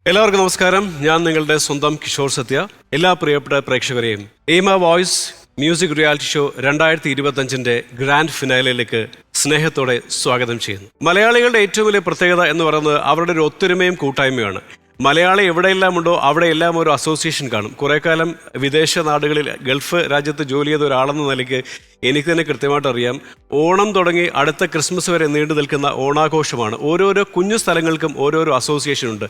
എല്ലാവർക്കും നമസ്കാരം. ഞാൻ നിങ്ങളുടെ സ്വന്തം കിഷോർ സത്യ. എല്ലാ പ്രിയപ്പെട്ട പ്രേക്ഷകരെയും AIMA voice music reality show 2025 grand ഫിനാലയിലേക്ക് സ്നേഹത്തോടെ സ്വാഗതം ചെയ്യുന്നു. മലയാളികളുടെ ഏറ്റവും വലിയ പ്രത്യേകത എന്ന് പറയുന്നത് അവരുടെ ഒരു ഒത്തൊരുമയും കൂട്ടായ്മയാണ്. മലയാളി എവിടെയെല്ലാം ഉണ്ടോ അവിടെയെല്ലാം ഒരു അസോസിയേഷൻ കാണും. കുറേ കാലം വിദേശ നാടുകളിൽ ഗൾഫ് രാജ്യത്ത് ജോലി ചെയ്ത ഒരാളെന്ന നിലയ്ക്ക് എനിക്ക് തന്നെ കൃത്യമായിട്ട് അറിയാം, ഓണം തുടങ്ങി അടുത്ത ക്രിസ്മസ് വരെ നീണ്ടു നിൽക്കുന്ന ഓണാഘോഷമാണ്. ഓരോരോ കുഞ്ഞു സ്ഥലങ്ങൾക്കും ഓരോരോ അസോസിയേഷൻ ഉണ്ട്.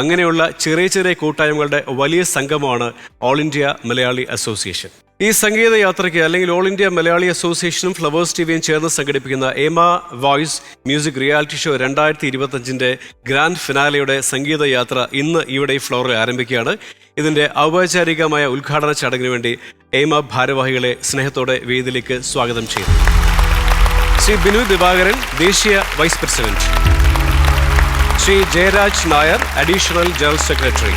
അങ്ങനെയുള്ള ചെറിയ ചെറിയ കൂട്ടായ്മകളുടെ വലിയ സംഗമമാണ് ഓൾ ഇന്ത്യ മലയാളി അസോസിയേഷൻ. ഈ സംഗീത യാത്രയ്ക്ക് അല്ലെങ്കിൽ ഓൾ ഇന്ത്യ മലയാളി അസോസിയേഷനും ഫ്ലവേഴ്സ് ടിവിയും ചേർന്ന് സംഘടിപ്പിക്കുന്ന AIMA voice music reality show 2025 grand ഫിനാലയുടെ സംഗീത യാത്ര ഇന്ന് ഇവിടെ ഈ ഫ്ലോറിൽ ആരംഭിക്കുകയാണ്. ഇതിന്റെ ഔപചാരികമായ ഉദ്ഘാടന ചടങ്ങിന് വേണ്ടി എയ്മ ഭാരവാഹികളെ സ്നേഹത്തോടെ വേദിയിലേക്ക് സ്വാഗതം ചെയ്യുന്നു. ശ്രീ ബിനു ദിവാകരൻ, ദേശീയ vice president. Shri Jayaraj Nair, additional general secretary.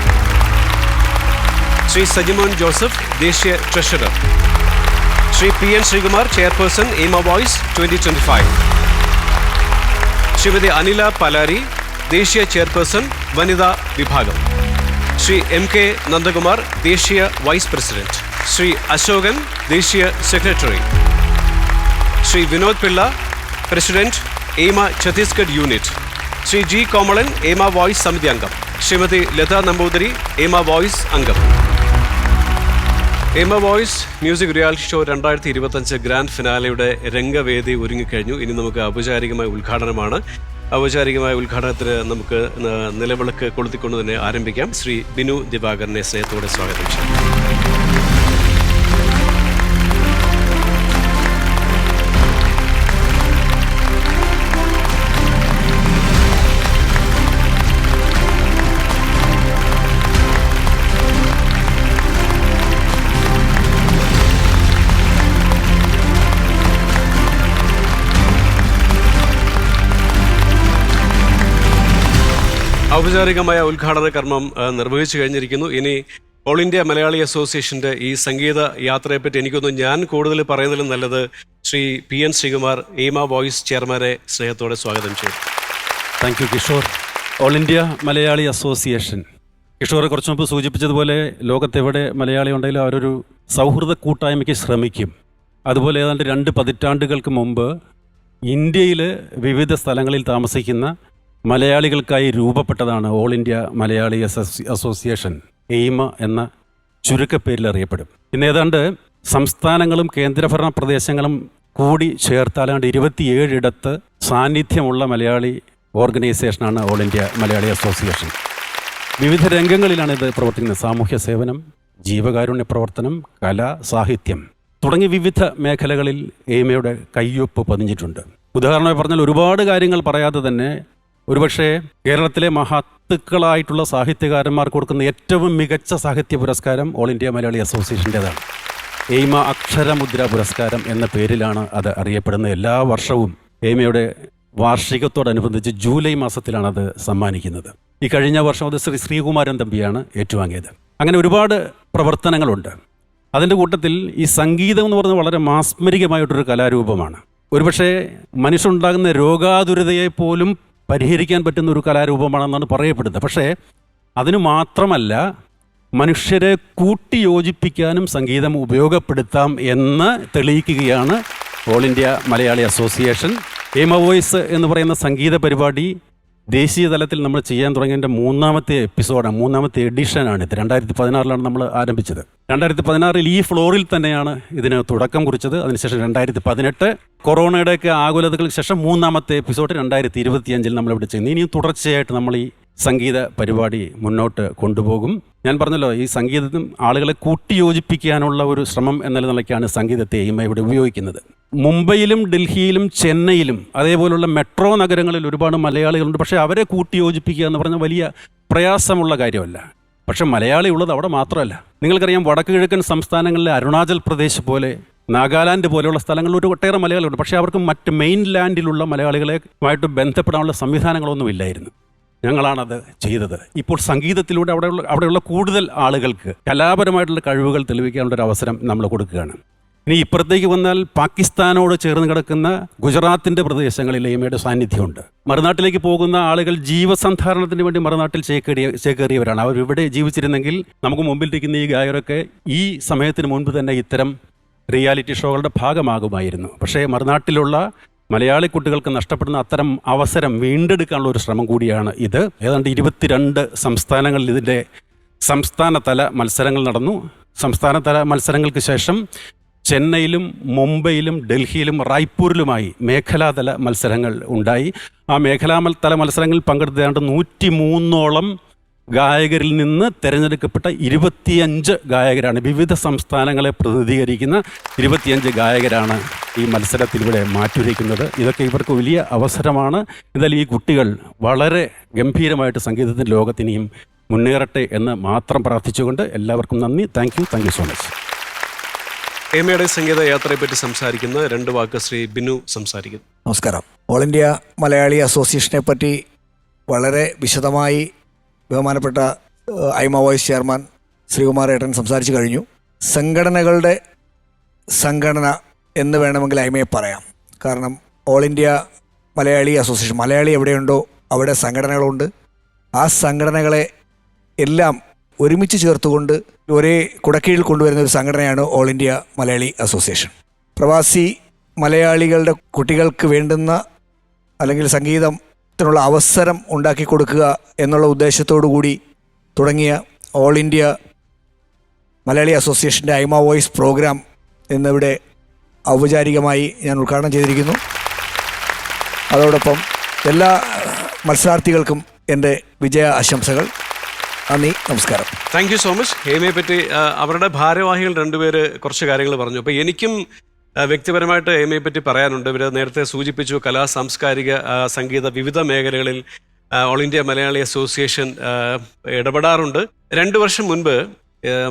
Shri Sajimon Joseph, ദേശീയ treasurer. Shri PN Sreekumar, chairperson AIMA voice 2025. Shrimati Anila Palari, ദേശീയ ചെയർപേഴ്സൺ വനിതാ വിഭാഗം. ശ്രീ MK നന്ദകുമാർ, ദേശീയ വൈസ് പ്രസിഡന്റ്. ശ്രീ അശോകൻ, ദേശീയ secretary. Shri Vinod Pillai, president AIMA Chhattisgarh unit. Shri G Komalan, AIMA voice സമിതി അംഗം. ശ്രീമതി ലത നമ്പൂതിരി, എയ്മ വോയിസ് അംഗം. AIMA voice music reality show 2025 grand ഫിനാലയുടെ രംഗവേദി ഒരുങ്ങിക്കഴിഞ്ഞു. ഇനി നമുക്ക് ഔപചാരികമായ ഉദ്ഘാടനമാണ്. ഔപചാരികമായ ഉദ്ഘാടനത്തിന് നമുക്ക് നിലവിളക്ക് കൊളുത്തിക്കൊണ്ട് തന്നെ ആരംഭിക്കാം. ശ്രീ ബിനു ദിവാകരനെ സ്നേഹത്തോടെ സ്വാഗതം ചെയ്യും. ഔപചാരികമായ ഉദ്ഘാടന കർമ്മം നിർവഹിച്ചു കഴിഞ്ഞിരിക്കുന്നു. ഇനി ഓൾ ഇന്ത്യ മലയാളി അസോസിയേഷന്റെ ഈ സംഗീത യാത്രയെപ്പറ്റി എനിക്കൊന്നും ഞാൻ കൂടുതൽ പറയുന്നതിലും നല്ലത് Shri PN Sreekumar, AIMA voice ചെയർമാനെ സ്നേഹത്തോടെ സ്വാഗതം ചെയ്യും. Thank you Kishore. All India Malayali association, Kishore കുറച്ച് മുമ്പ് സൂചിപ്പിച്ചതുപോലെ ലോകത്തെവിടെ മലയാളി ഉണ്ടെങ്കിലും അവരൊരു സൗഹൃദ കൂട്ടായ്മയ്ക്ക് ശ്രമിക്കും. അതുപോലെ ഏതാണ്ട് 2 പതിറ്റാണ്ടുകൾക്ക് മുമ്പ് ഇന്ത്യയിൽ വിവിധ സ്ഥലങ്ങളിൽ താമസിക്കുന്ന മലയാളികൾക്കായി രൂപപ്പെട്ടതാണ് all India Malayali association, AIMA എന്ന ചുരുക്കപ്പേരിൽ അറിയപ്പെടും. ഇന്ന് ഏതാണ്ട് സംസ്ഥാനങ്ങളും കേന്ദ്രഭരണ പ്രദേശങ്ങളും കൂടി ചേർത്താലാണ്ട് 27 ഇടത്ത് സാന്നിധ്യമുള്ള മലയാളി ഓർഗനൈസേഷനാണ് ഓൾ ഇന്ത്യ മലയാളി അസോസിയേഷൻ. വിവിധ രംഗങ്ങളിലാണ് ഇത് പ്രവർത്തിക്കുന്നത്. സാമൂഹ്യ സേവനം, ജീവകാരുണ്യ പ്രവർത്തനം, കല, സാഹിത്യം തുടങ്ങിയ വിവിധ മേഖലകളിൽ എയ്മയുടെ കയ്യൊപ്പ് പതിഞ്ഞിട്ടുണ്ട്. ഉദാഹരണമായി പറഞ്ഞാൽ ഒരുപാട് കാര്യങ്ങൾ പറയാതെ തന്നെ ഒരുപക്ഷെ കേരളത്തിലെ മഹത്തുക്കളായിട്ടുള്ള സാഹിത്യകാരന്മാർക്ക് കൊടുക്കുന്ന ഏറ്റവും മികച്ച സാഹിത്യ പുരസ്കാരം ഓൾ ഇന്ത്യ മലയാളി അസോസിയേഷൻ്റേതാണ്. എയ്മ അക്ഷരമുദ്ര പുരസ്കാരം എന്ന പേരിലാണ് അത് അറിയപ്പെടുന്നത്. എല്ലാ വർഷവും എയ്മയുടെ വാർഷികത്തോടനുബന്ധിച്ച് ജൂലൈ മാസത്തിലാണ് അത് സമ്മാനിക്കുന്നത്. ഈ കഴിഞ്ഞ വർഷം അത് ശ്രീ ശ്രീകുമാരൻ തമ്പിയാണ് ഏറ്റുവാങ്ങിയത്. അങ്ങനെ ഒരുപാട് പ്രവർത്തനങ്ങളുണ്ട്. അതിൻ്റെ കൂട്ടത്തിൽ ഈ സംഗീതം എന്ന് പറയുന്നത് വളരെ മാസ്മരികമായിട്ടൊരു കലാരൂപമാണ്. ഒരുപക്ഷെ മനുഷ്യനുണ്ടാകുന്ന രോഗാതുരതയെ പോലും പരിഹരിക്കാൻ പറ്റുന്ന ഒരു കലാരൂപമാണെന്നാണ് പറയപ്പെടുന്നത്. പക്ഷേ അതിന് മാത്രമല്ല, മനുഷ്യരെ കൂട്ടിയോജിപ്പിക്കാനും സംഗീതം ഉപയോഗപ്പെടുത്താം എന്ന് തെളിയിക്കുകയാണ് all India Malayali association. AIMA voice എന്ന് പറയുന്ന സംഗീത പരിപാടി ദേശീയ തലത്തിൽ നമ്മൾ ചെയ്യാൻ തുടങ്ങിയതിൻ്റെ 3ാമത്തെ എപ്പിസോഡാണ്, 3ാമത്തെ എഡിഷനാണിത്. 2016 നമ്മൾ ആരംഭിച്ചത്. 2016 ഈ ഫ്ലോറിൽ തന്നെയാണ് ഇതിന് തുടക്കം കുറിച്ചത്. അതിനുശേഷം 2018 കൊറോണയുടെയൊക്കെ ആകുലതകൾക്ക് ശേഷം 3ാമത്തെ എപ്പിസോഡ് 2025 നമ്മളിവിടെ ചെയ്യുന്നു. ഇനിയും തുടർച്ചയായിട്ട് നമ്മൾ ഈ സംഗീത പരിപാടി മുന്നോട്ട് കൊണ്ടുപോകും. ഞാൻ പറഞ്ഞല്ലോ, ഈ സംഗീതം ആളുകളെ കൂട്ടിയോജിപ്പിക്കാനുള്ള ഒരു ശ്രമം എന്ന നിലയ്ക്കാണ് സംഗീതത്തെ എയ്മ ഇവിടെ ഉപയോഗിക്കുന്നത്. മുംബൈയിലും ഡൽഹിയിലും ചെന്നൈയിലും അതേപോലുള്ള മെട്രോ നഗരങ്ങളിൽ ഒരുപാട് മലയാളികളുണ്ട്. പക്ഷേ അവരെ കൂട്ടിയോജിപ്പിക്കുക എന്ന് പറഞ്ഞാൽ വലിയ പ്രയാസമുള്ള കാര്യമല്ല. പക്ഷെ മലയാളി ഉള്ളത് അവിടെ മാത്രമല്ല. നിങ്ങൾക്കറിയാം, വടക്ക് കിഴക്കൻ സംസ്ഥാനങ്ങളിലെ അരുണാചൽ പ്രദേശ് പോലെ, നാഗാലാൻഡ് പോലെയുള്ള സ്ഥലങ്ങളിൽ ഒരു ഒട്ടേറെ മലയാളികളുണ്ട്. പക്ഷേ അവർക്ക് മറ്റ് മെയിൻ ലാൻഡിലുള്ള മലയാളികളുമായിട്ട് ബന്ധപ്പെടാനുള്ള സംവിധാനങ്ങളൊന്നും ഇല്ലായിരുന്നു. ഞങ്ങളാണത് ചെയ്തത്. ഇപ്പോൾ സംഗീതത്തിലൂടെ അവിടെയുള്ള കൂടുതൽ ആളുകൾക്ക് കലാപരമായിട്ടുള്ള കഴിവുകൾ തെളിയിക്കാനുള്ളൊരു അവസരം നമ്മൾ കൊടുക്കുകയാണ്. ഇനി ഇപ്പുറത്തേക്ക് വന്നാൽ പാകിസ്ഥാനോട് ചേർന്ന് കിടക്കുന്ന ഗുജറാത്തിൻ്റെ പ്രദേശങ്ങളിൽ എയ്മയുടെ സാന്നിധ്യമുണ്ട്. മറുനാട്ടിലേക്ക് പോകുന്ന ആളുകൾ ജീവസന്ധാരണത്തിന് വേണ്ടി മറുനാട്ടിൽ ചേക്കേറിയവരാണ്. അവർ ഇവിടെ ജീവിച്ചിരുന്നെങ്കിൽ നമുക്ക് മുമ്പിലിരിക്കുന്ന ഈ ഗായകരൊക്കെ ഈ സമയത്തിന് മുൻപ് തന്നെ ഇത്തരം റിയാലിറ്റി ഷോകളുടെ ഭാഗമാകുമായിരുന്നു. പക്ഷേ മറുനാട്ടിലുള്ള മലയാളി കുട്ടികൾക്ക് നഷ്ടപ്പെടുന്ന അത്തരം അവസരം വീണ്ടെടുക്കാനുള്ള ഒരു ശ്രമം കൂടിയാണ് ഇത്. ഏതാണ്ട് 22 സംസ്ഥാനങ്ങളിൽ ഇതിൻ്റെ സംസ്ഥാനതല മത്സരങ്ങൾ നടന്നു. സംസ്ഥാനതല മത്സരങ്ങൾക്ക് ശേഷം ചെന്നൈയിലും മുംബൈയിലും ഡൽഹിയിലും റായ്പൂരിലുമായി മേഖലാതല മത്സരങ്ങൾ ഉണ്ടായി. ആ മേഖലാതല മത്സരങ്ങളിൽ പങ്കെടുത്തേണ്ട 103ഓളം ഗായകരിൽ നിന്ന് തിരഞ്ഞെടുക്കപ്പെട്ട 25 ഗായകരാണ്, വിവിധ സംസ്ഥാനങ്ങളെ പ്രതിനിധീകരിക്കുന്ന 25 ഗായകരാണ് ഈ മത്സരത്തിലൂടെ മാറ്റുരയ്ക്കുന്നത്. ഇതൊക്കെ ഇവർക്ക് വലിയ അവസരമാണ്. എന്തായാലും ഈ കുട്ടികൾ വളരെ ഗംഭീരമായിട്ട് സംഗീതത്തിൻ്റെ ലോകത്തിനെയും മുന്നേറട്ടെ എന്ന് മാത്രം പ്രാർത്ഥിച്ചുകൊണ്ട് എല്ലാവർക്കും നന്ദി. Thank you so much. എയ്മയുടെ സംഗീത യാത്രയെപ്പറ്റി സംസാരിക്കുന്ന 2 വാക്ക് ശ്രീ ബിനു സംസാരിക്കുന്നു. നമസ്കാരം. ഓൾ ഇന്ത്യ മലയാളി അസോസിയേഷനെ പറ്റി വളരെ വിശദമായി ബഹുമാനപ്പെട്ട ഐമ വോയ്സ് ചെയർമാൻ ശ്രീകുമാർ ഏട്ടൻ സംസാരിച്ചു കഴിഞ്ഞു. സംഘടനകളുടെ സംഘടന എന്ന് വേണമെങ്കിൽ ഐമയെ പറയാം. കാരണം all India Malayali association, Malayali എവിടെയുണ്ടോ അവിടെ സംഘടനകളുണ്ട്. ആ സംഘടനകളെ എല്ലാം ഒരുമിച്ച് ചേർത്തുകൊണ്ട് ഒരേ കുടക്കീഴിൽ കൊണ്ടുവരുന്ന ഒരു സംഘടനയാണ് ഓൾ ഇന്ത്യ മലയാളി അസോസിയേഷൻ. പ്രവാസി മലയാളികളുടെ കുട്ടികൾക്ക് വേണ്ടുന്ന അല്ലെങ്കിൽ സംഗീതത്തിനുള്ള അവസരം ഉണ്ടാക്കി കൊടുക്കുക എന്നുള്ള ഉദ്ദേശത്തോടു കൂടി തുടങ്ങിയ ഓൾ ഇന്ത്യ മലയാളി അസോസിയേഷൻ്റെ ഐമ വോയ്സ് പ്രോഗ്രാം എന്നിവിടെ ഔപചാരികമായി ഞാൻ ഉദ്ഘാടനം ചെയ്തിരിക്കുന്നു. അതോടൊപ്പം എല്ലാ മത്സരാർത്ഥികൾക്കും എൻ്റെ വിജയ ആശംസകൾ. നന്ദി, നമസ്കാരം. Thank you so much. എയ്മയെ പറ്റി അവരുടെ ഭാരവാഹികൾ 2 പേര് കുറച്ച് കാര്യങ്ങൾ പറഞ്ഞു. അപ്പോൾ എനിക്കും വ്യക്തിപരമായിട്ട് എയ്മയെ പറ്റി പറയാനുണ്ട്. ഇവർ നേരത്തെ സൂചിപ്പിച്ചു കലാ സാംസ്കാരിക സംഗീത വിവിധ മേഖലകളിൽ ഓൾ ഇന്ത്യ മലയാളി അസോസിയേഷൻ ഇടപെടാറുണ്ട്. 2 വർഷം മുൻപ്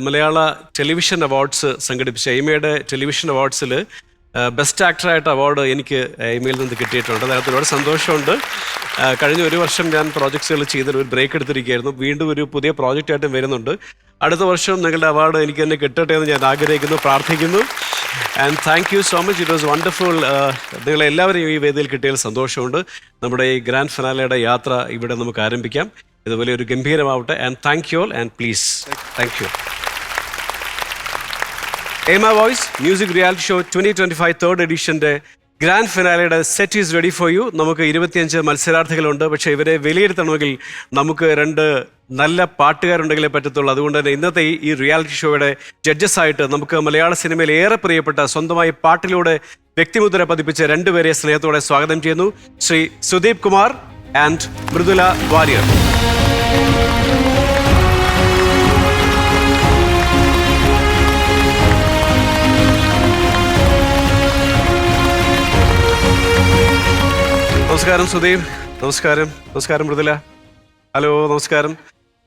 മലയാള ടെലിവിഷൻ അവാർഡ്സ് സംഘടിപ്പിച്ച എയ്മയുടെ ടെലിവിഷൻ അവാർഡ്സിൽ ബെസ്റ്റ് ആക്ടറായിട്ട് അവാർഡ് എനിക്ക് എയ്മയിൽ നിന്ന് കിട്ടിയിട്ടുണ്ട്. അതിനകത്ത് ഒരുപാട് സന്തോഷമുണ്ട്. കഴിഞ്ഞ 1 വർഷം ഞാൻ പ്രോജക്ട്സുകൾ ചെയ്തിട്ട് ഒരു ബ്രേക്ക് എടുത്തിരിക്കുകയായിരുന്നു. വീണ്ടും ഒരു പുതിയ പ്രോജക്റ്റായിട്ടും വരുന്നുണ്ട്. അടുത്ത വർഷം നിങ്ങളുടെ അവാർഡ് എനിക്ക് തന്നെ കിട്ടട്ടെ എന്ന് ഞാൻ ആഗ്രഹിക്കുന്നു, പ്രാർത്ഥിക്കുന്നു. And thank you so much. It was wonderful. നിങ്ങളെല്ലാവരെയും ഈ വേദിയിൽ കിട്ടിയതിൽ സന്തോഷമുണ്ട്. നമ്മുടെ ഈ ഗ്രാൻഡ് ഫിനാലയുടെ യാത്ര ഇവിടെ നമുക്ക് ആരംഭിക്കാം. ഇതുപോലെ ഒരു ഗംഭീരമാവട്ടെ. And thank you all and please. Thank you. AIMA voice music reality show 2025 3rd എഡിഷൻ്റെ ഗ്രാൻഡ് ഫിനാലയുടെ set is ready for you. നമുക്ക് 25 മത്സരാർത്ഥികളുണ്ട്. പക്ഷേ ഇവരെ വിലയിരുത്തണമെങ്കിൽ നമുക്ക് 2 നല്ല പാട്ടുകാരുണ്ടെങ്കിലേ പറ്റത്തുള്ളൂ. അതുകൊണ്ട് തന്നെ ഇന്നത്തെ ഈ റിയാലിറ്റി ഷോയുടെ ജഡ്ജസായിട്ട് നമുക്ക് മലയാള സിനിമയിൽ ഏറെ പ്രിയപ്പെട്ട സ്വന്തമായി പാട്ടിലൂടെ വ്യക്തിമുദ്ര പതിപ്പിച്ച 2 പേരെ സ്നേഹത്തോടെ സ്വാഗതം ചെയ്യുന്നു. ശ്രീ സുദീപ് കുമാർ ആൻഡ് മൃദുല വാര്യർ. നമസ്കാരം സുദീപ്. നമസ്കാരം മൃദുല. ഹലോ, നമസ്കാരം.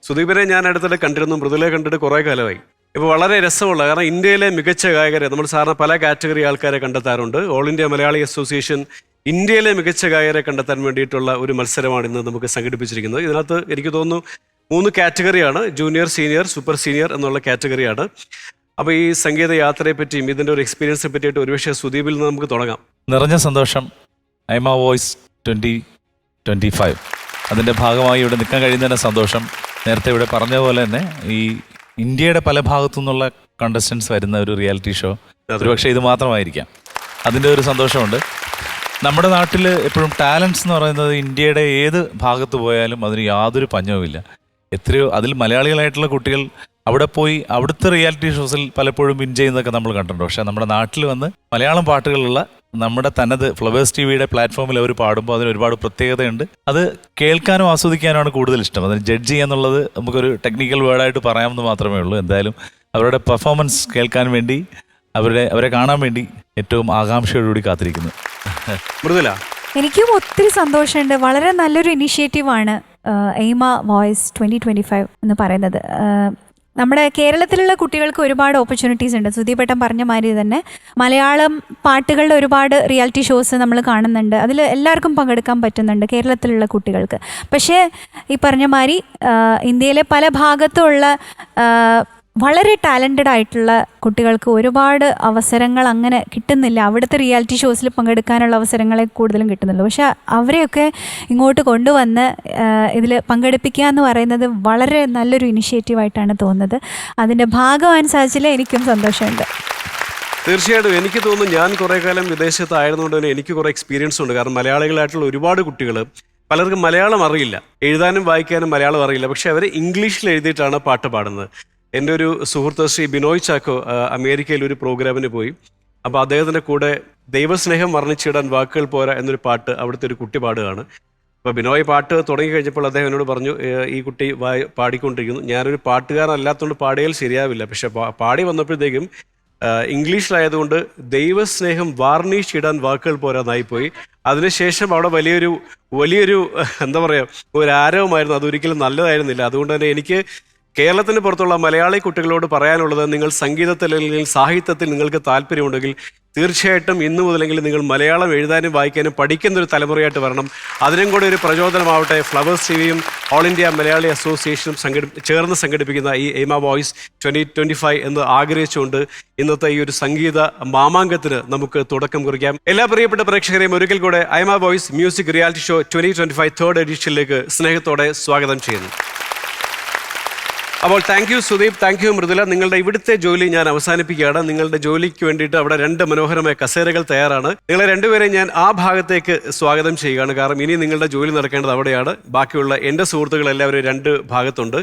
സുദീപിനെ ഞാൻ അടുത്തിടെ കണ്ടിരുന്നു, മൃദുലയെ കണ്ടിട്ട് കുറേ കാലമായി. ഇപ്പോൾ വളരെ രസമുള്ള, കാരണം ഇന്ത്യയിലെ മികച്ച ഗായകരെ നമ്മൾ സാധാരണ പല കാറ്റഗറി ആൾക്കാരെ കണ്ടെത്താറുണ്ട്. ഓൾ ഇന്ത്യ മലയാളി അസോസിയേഷൻ ഇന്ത്യയിലെ മികച്ച ഗായകരെ കണ്ടെത്താൻ വേണ്ടിയിട്ടുള്ള ഒരു മത്സരമാണ് ഇന്ന് നമുക്ക് സംഘടിപ്പിച്ചിരിക്കുന്നത്. ഇതിനകത്ത് എനിക്ക് തോന്നുന്നു 3 കാറ്റഗറിയാണ്. ജൂനിയർ, സീനിയർ, സൂപ്പർ സീനിയർ എന്നുള്ള കാറ്റഗറിയാണ്. അപ്പോൾ ഈ സംഗീത യാത്രയെ പറ്റിയും ഇതിൻ്റെ ഒരു എക്സ്പീരിയൻസിനെ പറ്റിയിട്ട് ഒരുപക്ഷെ സുദീപിൽ നിന്ന് നമുക്ക് തുടങ്ങാം. നിറഞ്ഞ സന്തോഷം. ഐമ വോയ്സ് 2025 അതിൻ്റെ ഭാഗമായി ഇവിടെ നിൽക്കാൻ കഴിയുന്നതിന് സന്തോഷം. നേരത്തെ ഇവിടെ പറഞ്ഞ പോലെ തന്നെ ഈ ഇന്ത്യയുടെ പല ഭാഗത്തു നിന്നുള്ള കണ്ടസ്റ്റൻസ് വരുന്ന ഒരു റിയാലിറ്റി ഷോ ഒരുപക്ഷെ ഇത് മാത്രമായിരിക്കാം. അതിൻ്റെ ഒരു സന്തോഷമുണ്ട്. നമ്മുടെ നാട്ടിൽ എപ്പോഴും ടാലൻസ് എന്ന് പറയുന്നത് ഇന്ത്യയുടെ ഏത് ഭാഗത്ത് പോയാലും അതിന് യാതൊരു പഞ്ഞവുമില്ല. എത്രയോ അതിൽ മലയാളികളായിട്ടുള്ള കുട്ടികൾ അവിടെ പോയി അവിടുത്തെ റിയാലിറ്റി ഷോസിൽ പലപ്പോഴും വിൻ ചെയ്യുന്നതൊക്കെ നമ്മൾ കണ്ടിട്ടുണ്ട്. പക്ഷേ നമ്മുടെ നാട്ടിൽ വന്ന് മലയാളം പാട്ടുകളുള്ള നമ്മുടെ തനത് ഫ്ലവേഴ്സ് ടിവിയുടെ പ്ലാറ്റ്ഫോമിൽ അവർ പാടുമ്പോൾ അതിന് ഒരുപാട് പ്രത്യേകതയുണ്ട്. അത് കേൾക്കാനും ആസ്വദിക്കാനുമാണ് കൂടുതൽ ഇഷ്ടം. അതിന് ജഡ്ജ് ചെയ്യാന്നുള്ളത് നമുക്കൊരു ടെക്നിക്കൽ വേർഡായിട്ട് പറയാമെന്ന് മാത്രമേ ഉള്ളൂ. എന്തായാലും അവരുടെ പെർഫോമൻസ് കേൾക്കാൻ വേണ്ടി അവരെ കാണാൻ വേണ്ടി ഏറ്റവും ആകാംക്ഷയോടുകൂടി കാത്തിരിക്കുന്നു. മൃദുല, എനിക്കും ഒത്തിരി സന്തോഷമുണ്ട്. വളരെ നല്ലൊരു ഇനിഷ്യേറ്റീവാണ് എയ്മ വോയ്സ് 2025 എന്ന് പറയുന്നത്. നമ്മുടെ കേരളത്തിലുള്ള കുട്ടികൾക്ക് ഒരുപാട് ഓപ്പർച്യൂണിറ്റീസ് ഉണ്ട്. സുദീപേട്ടൻ പറഞ്ഞ മാതിരി തന്നെ മലയാളം പാട്ടുകളുടെ ഒരുപാട് റിയാലിറ്റി ഷോസ് നമ്മൾ കാണുന്നുണ്ട്. അതിൽ എല്ലാവർക്കും പങ്കെടുക്കാൻ പറ്റുന്നുണ്ട് കേരളത്തിലുള്ള കുട്ടികൾക്ക്. പക്ഷേ ഈ പറഞ്ഞ മാതിരി ഇന്ത്യയിലെ പല ഭാഗത്തുള്ള വളരെ ടാലൻറ്റഡ് ആയിട്ടുള്ള കുട്ടികൾക്ക് ഒരുപാട് അവസരങ്ങൾ അങ്ങനെ കിട്ടുന്നില്ല. അവിടുത്തെ റിയാലിറ്റി ഷോസിൽ പങ്കെടുക്കാനുള്ള അവസരങ്ങളെ കൂടുതലും കിട്ടുന്നുള്ളൂ. പക്ഷെ അവരെയൊക്കെ ഇങ്ങോട്ട് കൊണ്ടുവന്ന് ഇതിൽ പങ്കെടുപ്പിക്കുക എന്ന് പറയുന്നത് വളരെ നല്ലൊരു ഇനിഷ്യേറ്റീവായിട്ടാണ് തോന്നുന്നത്. അതിൻ്റെ ഭാഗമാകാൻ സാധിച്ചില്ല, എനിക്കും സന്തോഷമുണ്ട്. തീർച്ചയായിട്ടും എനിക്ക് തോന്നുന്നു, ഞാൻ കുറേ കാലം വിദേശത്തായതുകൊണ്ട് തന്നെ എനിക്ക് കുറേ എക്സ്പീരിയൻസ് ഉണ്ട്. കാരണം മലയാളികളായിട്ടുള്ള ഒരുപാട് കുട്ടികൾ, പലർക്കും മലയാളം അറിയില്ല, എഴുതാനും വായിക്കാനും മലയാളം അറിയില്ല, പക്ഷെ അവർ ഇംഗ്ലീഷിൽ എഴുതിയിട്ടാണ് പാട്ട് പാടുന്നത്. എൻ്റെ ഒരു സുഹൃത്ത് ശ്രീ ബിനോയ് ചാക്കോ അമേരിക്കയിൽ ഒരു പ്രോഗ്രാമിന് പോയി. അപ്പോൾ അദ്ദേഹത്തിൻ്റെ കൂടെ ദൈവസ്നേഹം വർണ്ണിച്ചിടാൻ വാക്കുകൾ പോരാ എന്നൊരു പാട്ട് അവിടുത്തെ ഒരു കുട്ടി പാടുകയാണ്. അപ്പോൾ ബിനോയ് പാട്ട് തുടങ്ങി കഴിഞ്ഞപ്പോൾ അദ്ദേഹം എന്നോട് പറഞ്ഞു, ഈ കുട്ടി പാടിക്കൊണ്ടിരിക്കുന്നു, ഞാനൊരു പാട്ടുകാരനല്ലാത്തതുകൊണ്ട് പാടിയാൽ ശരിയാവില്ല. പക്ഷെ പാടി വന്നപ്പോഴത്തേക്കും ഇംഗ്ലീഷിലായതുകൊണ്ട് ദൈവസ്നേഹം വാർണിഷ് ഇടാൻ വാക്കുകൾ പോരാന്നായിപ്പോയി. അതിനുശേഷം അവിടെ വലിയൊരു എന്താ പറയുക, ഒരു ആരവമായിരുന്നു. അതൊരിക്കലും നല്ലതായിരുന്നില്ല. അതുകൊണ്ട് തന്നെ എനിക്ക് കേരളത്തിന് പുറത്തുള്ള മലയാളി കുട്ടികളോട് പറയാനുള്ളത്, നിങ്ങൾ സംഗീതത്തിൽ അല്ലെങ്കിൽ സാഹിത്യത്തിൽ നിങ്ങൾക്ക് താല്പര്യമുണ്ടെങ്കിൽ തീർച്ചയായിട്ടും ഇന്നു മുതലെങ്കിൽ നിങ്ങൾ മലയാളം എഴുതാനും വായിക്കാനും പഠിക്കുന്ന ഒരു തലമുറയായിട്ട് വരണം. അതിനും കൂടെ ഒരു പ്രചോദനമാവട്ടെ ഫ്ലവേഴ്സ് ടിവിയും ഓൾ ഇന്ത്യ മലയാളി അസോസിയേഷനും ചേർന്ന് സംഘടിപ്പിക്കുന്ന ഈ എയ്മ വോയിസ് 2025 എന്ന് ആഗ്രഹിച്ചുകൊണ്ട് ഇന്നത്തെ ഈ ഒരു സംഗീത മാമാങ്കത്തിന് നമുക്ക് തുടക്കം കുറിക്കാം. എല്ലാ പ്രിയപ്പെട്ട പ്രേക്ഷകരെയും ഒരിക്കൽ കൂടെ AIMA voice music reality show 2025 third എഡിഷനിലേക്ക് സ്നേഹത്തോടെ സ്വാഗതം ചെയ്യുന്നു. അപ്പോൾ thank you Sudeep, thank you Mridula. നിങ്ങളുടെ ഇവിടുത്തെ ജോലി ഞാൻ അവസാനിപ്പിക്കുകയാണ്. നിങ്ങളുടെ ജോലിക്ക് വേണ്ടിയിട്ട് അവിടെ 2 മനോഹരമായ കസേരകൾ തയ്യാറാണ്. നിങ്ങളെ രണ്ടുപേരെയും ഞാൻ ആ ഭാഗത്തേക്ക് സ്വാഗതം ചെയ്യുകയാണ്. കാരണം ഇനി നിങ്ങളുടെ ജോലി നടക്കേണ്ടത് അവിടെയാണ്. ബാക്കിയുള്ള എൻ്റെ സുഹൃത്തുക്കൾ എല്ലാവരും 2 ഭാഗത്തുണ്ട്.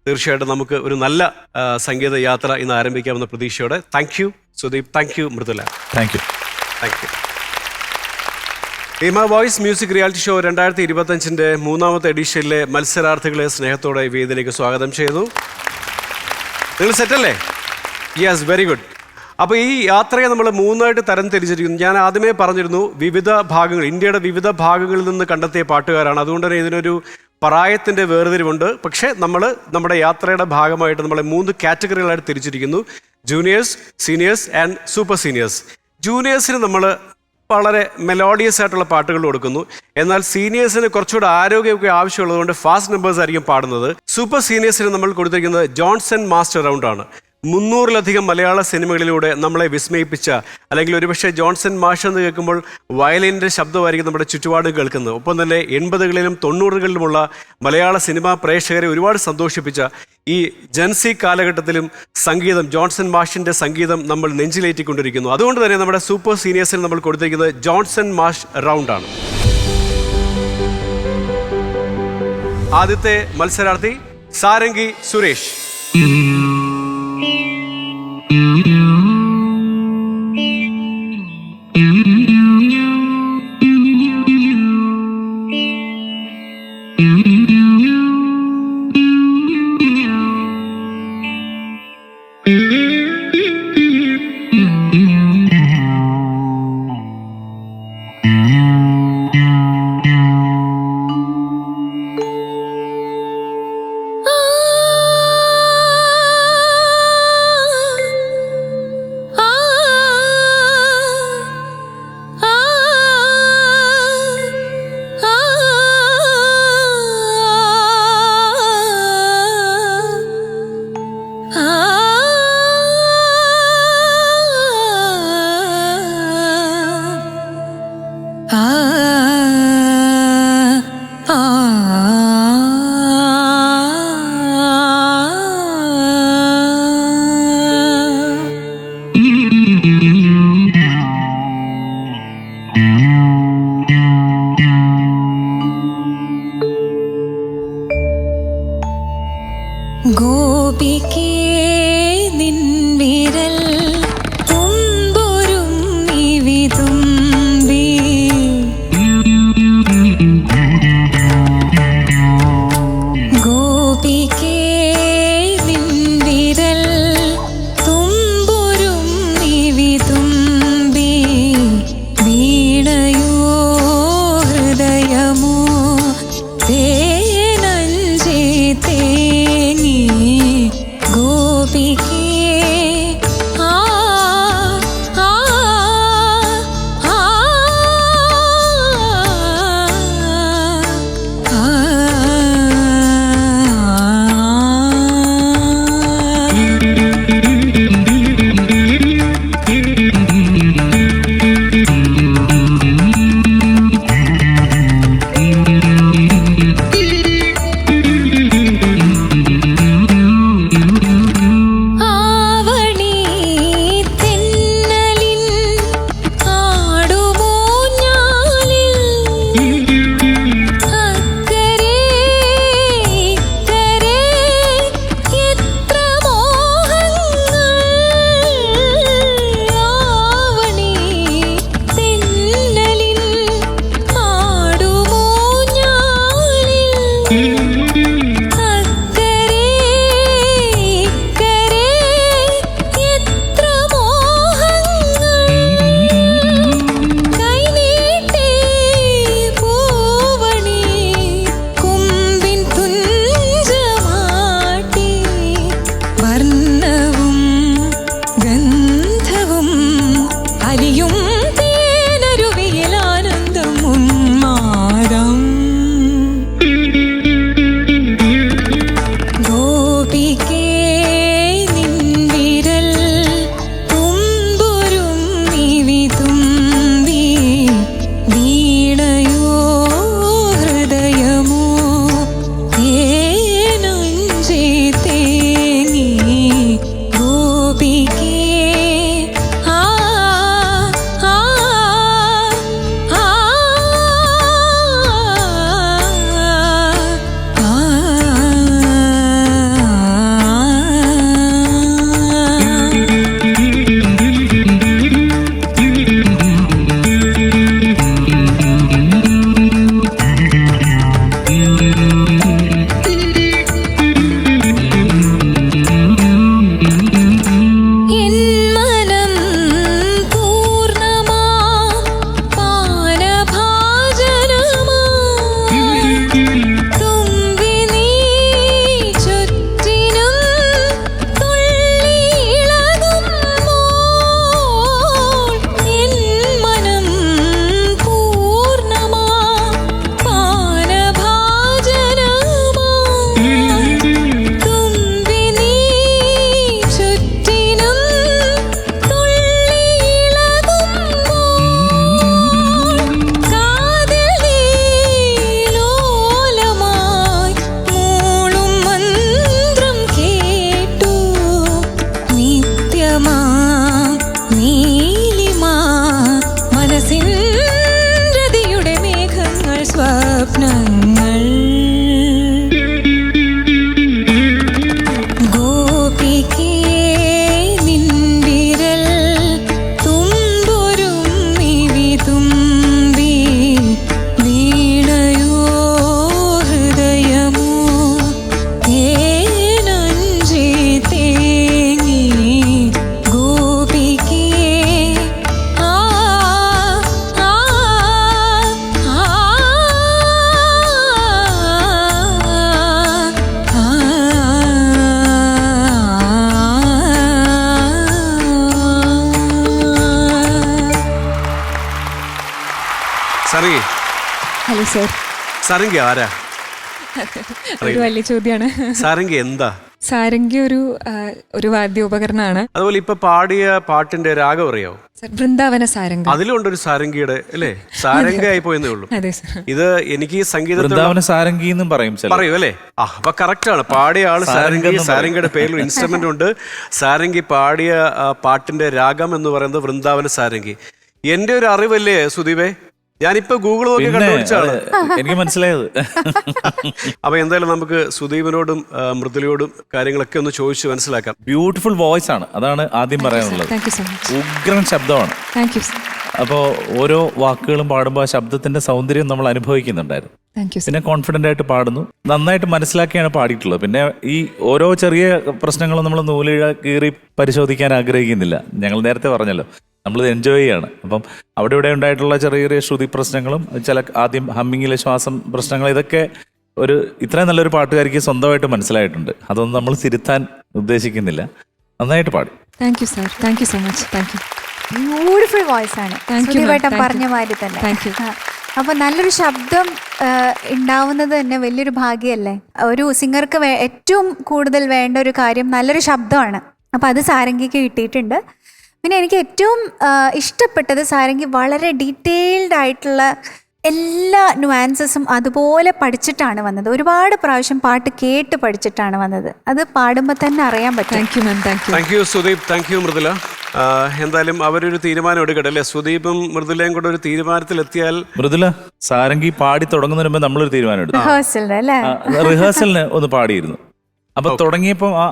തീർച്ചയായിട്ടും നമുക്ക് ഒരു നല്ല സംഗീത യാത്ര ഇന്ന് ആരംഭിക്കാമെന്ന പ്രതീക്ഷയോടെ thank you Sudeep, thank you Mridula. Thank you. AIMA voice music reality show 2025 3ാമത്തെ എഡിഷനിലെ മത്സരാർത്ഥികളെ സ്നേഹത്തോടെ വേദിയിലേക്ക് സ്വാഗതം ചെയ്യുന്നു. നിങ്ങൾ സെറ്റല്ലേ? Yes, very good. അപ്പോൾ ഈ യാത്രയെ നമ്മൾ 3ആയിട്ട് തരം തിരിച്ചിരിക്കുന്നു. ഞാൻ ആദ്യമേ പറഞ്ഞിരുന്നു, വിവിധ ഭാഗങ്ങൾ, ഇന്ത്യയുടെ വിവിധ ഭാഗങ്ങളിൽ നിന്ന് കണ്ടെത്തിയ പാട്ടുകാരാണ്. അതുകൊണ്ട് തന്നെ ഇതിനൊരു പ്രായത്തിൻ്റെ വേർതിരിവുണ്ട്. പക്ഷേ നമ്മുടെ യാത്രയുടെ ഭാഗമായിട്ട് നമ്മളെ 3 കാറ്റഗറികളായിട്ട് തിരിച്ചിരിക്കുന്നു: juniors, seniors and super seniors. ജൂനിയേഴ്സിന് നമ്മൾ വളരെ മെലോഡിയസ് ആയിട്ടുള്ള പാട്ടുകൾ കൊടുക്കുന്നു. എന്നാൽ സീനിയേഴ്സിന് കുറച്ചുകൂടെ ആരോഗ്യമൊക്കെ ആവശ്യമുള്ളതുകൊണ്ട് ഫാസ്റ്റ് നമ്പേഴ്സ് ആയിരിക്കും പാടുന്നത്. സൂപ്പർ സീനിയേഴ്സിന് നമ്മൾ കൊടുത്തിരിക്കുന്നത് ജോൺസൺ മാസ്റ്റർ റൗണ്ടാണ്. 300-ലധികം മലയാള സിനിമകളിലൂടെ നമ്മളെ വിസ്മയിപ്പിച്ച, അല്ലെങ്കിൽ ഒരുപക്ഷെ ജോൺസൺ മാഷ് എന്ന് കേൾക്കുമ്പോൾ വയലിൻ്റെ ശബ്ദമായിരിക്കും നമ്മുടെ ചുറ്റുപാട് കേൾക്കുന്നത്. ഒപ്പം തന്നെ 80കളിലും 90കളിലുമുള്ള മലയാള സിനിമാ പ്രേക്ഷകരെ ഒരുപാട് സന്തോഷിപ്പിച്ച ഈ ജൻസി കാലഘട്ടത്തിലും സംഗീതം, ജോൺസൺ മാഷിൻ്റെ സംഗീതം നമ്മൾ നെഞ്ചിലേറ്റിക്കൊണ്ടിരിക്കുന്നു. അതുകൊണ്ട് തന്നെ നമ്മുടെ സൂപ്പർ സീനിയേഴ്സിന് നമ്മൾ കൊടുത്തിരിക്കുന്നത് ജോൺസൺ മാഷ് റൗണ്ടാണ്. ആദ്യത്തെ മത്സരാർത്ഥി സാരംഗി സുരേഷ്. ഗോപികേ നിൻ വിരൽ തുമ്പുരും നിവിതുമ്പി ഗോപികേ നിൻ വിരൽ തുമ്പുരും നിവിതുമ്പി വീണയോ ഹൃദയമോ തേനഞ്ചി തേങ്ങി ഗോപിക ഹലോ സർ. സാരംഗി ആരാ? ഒരു വലിയ ചോദ്യമാണ്. സാരംഗി എന്താ? സാരംഗി ഒരു വാദ്യോപകരണമാണ്. അതുപോലെ ഇപ്പൊ പാടിയ പാട്ടിന്റെ രാഗം അറിയാവോ? സർ, വൃന്ദാവന സാരംഗം. അതിലുണ്ടൊരു സാരംഗിയുടെ അല്ലേ? സാരംഗ ആയി പോയെന്നേ ഉള്ളൂ. അതെ സർ. ഇത് എനിക്ക് ഈ സംഗീതത്തിൽ വൃന്ദാവന സാരംഗി എന്നും പറയും പറയൂ അല്ലേ? അപ്പൊ കറക്റ്റ് ആണ്. പാടിയ ആള് സാരംഗി. സാരംഗിയുടെ പേരിൽ ഇൻസ്ട്രുമെന്റ് ഉണ്ട്. സാരംഗി പാടിയ പാട്ടിന്റെ രാഗം എന്ന് പറയുന്നത് വൃന്ദാവന സാരംഗി. എന്റെ ഒരു അറിവല്ലേ സുദീപേ? ഞാനിപ്പോ ഗൂഗിൾ നോക്കി കണ്ടുപിടിച്ചാണ് എനിക്ക് മനസ്സിലായത്. അപ്പൊ എന്തായാലും നമുക്ക് സുദീപിനോടും മൃദുലയോടും കാര്യങ്ങളൊക്കെ ഒന്ന് ചോദിച്ചു മനസ്സിലാക്കാം. ബ്യൂട്ടിഫുൾ വോയിസ് ആണ്, അതാണ് ആദ്യം പറയാനുള്ളത്. Thank you so much. ഉഗ്രൻ ശബ്ദമാണ്. Thank you sir. അപ്പോൾ ഓരോ വാക്കുകളും പാടുമ്പോൾ ആ ശബ്ദത്തിന്റെ സൗന്ദര്യം നമ്മൾ അനുഭവിക്കുന്നുണ്ടായിരുന്നു. Thank you sir. പിന്നെ കോൺഫിഡന്റ് ആയിട്ട് പാടുന്നു, നന്നായിട്ട് മനസ്സിലാക്കിയാണ് പാടിയിട്ടുള്ളത്. പിന്നെ ഈ ഓരോ ചെറിയ പ്രശ്നങ്ങളും നമ്മൾ നൂലിഴ കീറി പരിശോധിക്കാൻ ആഗ്രഹിക്കുന്നില്ല. ഞങ്ങൾ നേരത്തെ പറഞ്ഞല്ലോ, നമ്മളിത് എൻജോയ് ചെയ്യാണ്. അപ്പം അവിടെ ഇവിടെ ഉണ്ടായിട്ടുള്ള ചെറിയ ചെറിയ ശ്രുതി പ്രശ്നങ്ങളും ആദ്യം ഹമ്മിങ്ങിലെ ശ്വാസം പ്രശ്നങ്ങൾ, ഇതൊക്കെ ഇത്രയും നല്ലൊരു പാട്ടുകാരിക്ക് സ്വന്തമായിട്ട് മനസ്സിലായിട്ടുണ്ട്. അതൊന്നും നമ്മൾ തിരുത്താൻ ഉദ്ദേശിക്കുന്നില്ല. നന്നായിട്ട് പാടി. Thank you sir. Thank you so much. Thank U. Beautiful voice ആണ്. Thank you, ma'am. സുദീപേട്ടൻ Thank you. പറഞ്ഞ മാതിരി തന്നെ. Thank you. അപ്പൊ നല്ലൊരു ശബ്ദം ഉണ്ടാവുന്നത് തന്നെ വലിയൊരു ഭാഗ്യമല്ലേ? ഒരു സിംഗർക്ക് ഏറ്റവും കൂടുതൽ വേണ്ട ഒരു കാര്യം നല്ലൊരു ശബ്ദമാണ്. അപ്പൊ അത് സാരംഗിക്ക് കിട്ടിയിട്ടുണ്ട്. പിന്നെ എനിക്ക് ഏറ്റവും ഇഷ്ടപ്പെട്ടത് സാരംഗി വളരെ ഡീറ്റെയിൽഡ് ആയിട്ടുള്ള എല്ലാ ന്യൂആൻസസും അതുപോലെ പഠിച്ചിട്ടാണ് വന്നത്. ഒരുപാട് പ്രാവശ്യം പാട്ട് കേട്ട് പഠിച്ചിട്ടാണ് വന്നത്. അത് പാടുമ്പോൾ തന്നെ അറിയാൻ പറ്റും. Thank you ma'am. Thank you. Thank you Sudeep. Thank you Mridula. എന്തായാലും അവരൊരു തീരുമാനം എടുക്കട്ടെ അല്ലേ? സുദീപും മൃദുലയും കൂടെ ഒരു തീരുമാനത്തിലെത്തിയാൽ. മൃദുല, സാരംഗി പാടി തുടങ്ങുന്നതിന് മുമ്പ് നമ്മളൊരു തീരുമാനം എടുത്തു. റിഹേഴ്സലിന് അല്ലേ? റിഹേഴ്സലിന് ഒന്ന് പാടിയിരുന്നു. അപ്പൊ തുടങ്ങിയപ്പോൾ ആ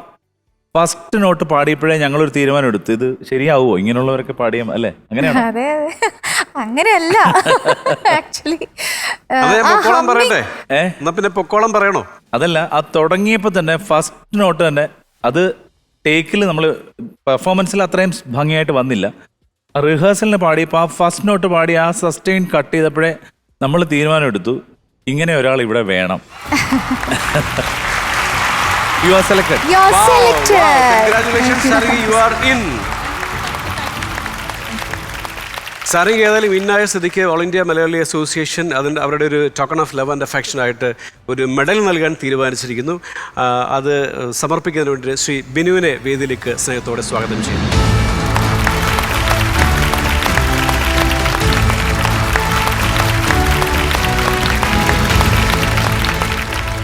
ഫസ്റ്റ് നോട്ട് പാടിയപ്പോഴേ ഞങ്ങളൊരു തീരുമാനം എടുത്തു, ഇത് ശരിയാവുമോ ഇങ്ങനെയുള്ളവരൊക്കെ പാടിയാൽ അല്ലേ? അങ്ങനെയാണ്? അതെ, അങ്ങനെയല്ല ആക്ച്വലി. പറയട്ടെ? എന്നാ പിന്നെ പൊക്കോളം പറയണോ? അതല്ല, ആ തുടങ്ങിയപ്പോൾ തന്നെ ഫസ്റ്റ് നോട്ട് തന്നെ അത് ടേക്കിൽ നമ്മൾ പെർഫോമൻസിൽ അത്രയും ഭംഗിയായിട്ട് വന്നില്ല. റിഹേഴ്സലിന് പാടിയപ്പോൾ ആ ഫസ്റ്റ് നോട്ട് പാടി ആ സസ്റ്റെയിൻ കട്ട് ചെയ്തപ്പോഴേ നമ്മൾ തീരുമാനം എടുത്തു, ഇങ്ങനെ ഒരാൾ ഇവിടെ വേണം. You are selected. You are selected. Congratulations, Sarangi. You are in. Sarangi ഏതായാലും ഇന്നായ സ്ഥിതിക്ക് ഓൾ ഇന്ത്യ മലയാളി അസോസിയേഷൻ അവരുടെ ഒരു token of love and affection ആയിട്ട് ഒരു മെഡൽ നൽകാൻ തീരുമാനിച്ചിരിക്കുന്നു. അത് സമർപ്പിക്കുന്നതിന് വേണ്ടി ശ്രീ ബിനുവിനെ വേദിയിലേക്ക് സ്നേഹത്തോടെ സ്വാഗതം ചെയ്യുന്നു.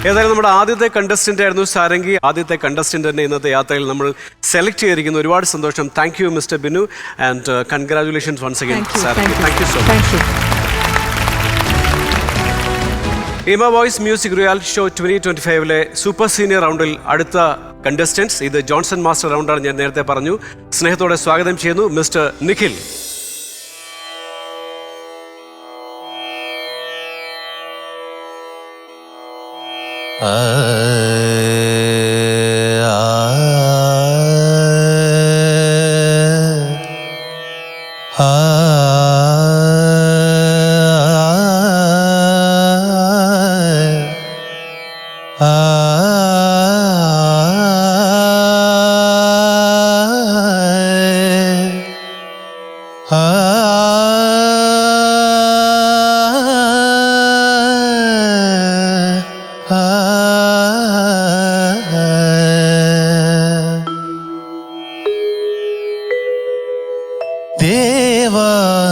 ഏതായാലും നമ്മുടെ ആദ്യത്തെ കണ്ടസ്റ്റന്റ് ആയിരുന്നു സാരംഗി. ആദ്യത്തെ കണ്ടസ്റ്റന്റ് തന്നെ ഇന്നത്തെ യാത്രയിൽ നമ്മൾ സെലക്ട് ചെയ്തിരിക്കുന്നു. ഒരുപാട് സന്തോഷം. Thank you mister Binu and congratulations once again Sarangi. Thank you so much. Aima voice music reality show 2025 super senior റൗണ്ടിൽ അടുത്ത കണ്ടസ്റ്റൻസ് ഇത് ജോൺസൺ മാസ്റ്റർ റൗണ്ടാണ്. ഞാൻ നേരത്തെ പറഞ്ഞു. സ്നേഹത്തോടെ സ്വാഗതം ചെയ്യുന്നു മിസ്റ്റർ നിഖിൽ.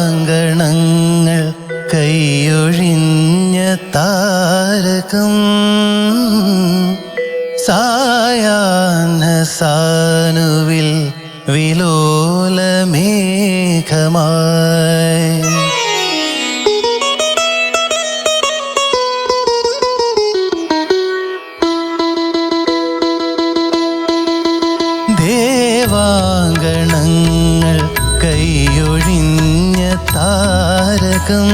ദേവാങ്കണങ്ങൾ കൈയൊഴിഞ്ഞ താരകം സായാഹ്ന സാനുവിൽ വിലോലമേഘമായി ദേവാങ്കണങ്ങൾ കൈയൊഴിഞ്ഞ താരകം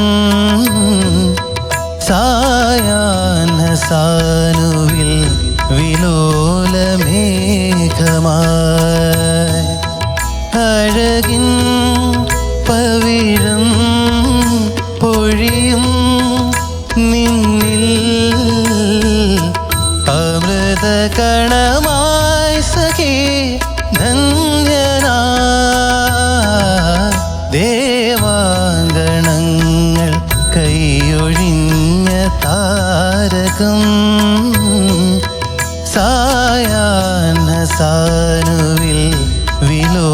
സായാഹ്ന സാനുവിൽ വിലോലമേഘമായി അഴകിൻ പവിഴം പൊഴിയും നിന്നിൽ അമൃതകണമായി സഖി ധന്യനാ ദേവാങ്കണങ്ങൾ കൈയൊഴിഞ്ഞ സാനുവിൽ വിലോലമേഘമായി.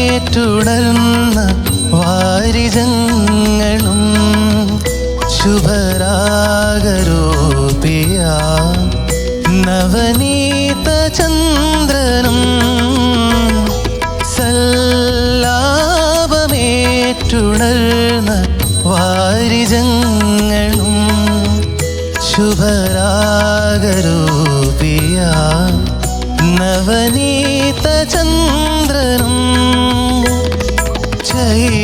സല്ലാപമേറ്റുണർന്ന വാരിജങ്ങളും ശുഭരാഗരൂപിയ നവനീത ചന്ദ്രനും സല്ലാപമേറ്റുണർന്ന വാരിജങ്ങളും ശുഭരാഗരൂപിയ നവനീത ചന്ദ്രനും ചൈത്രവേണൂതും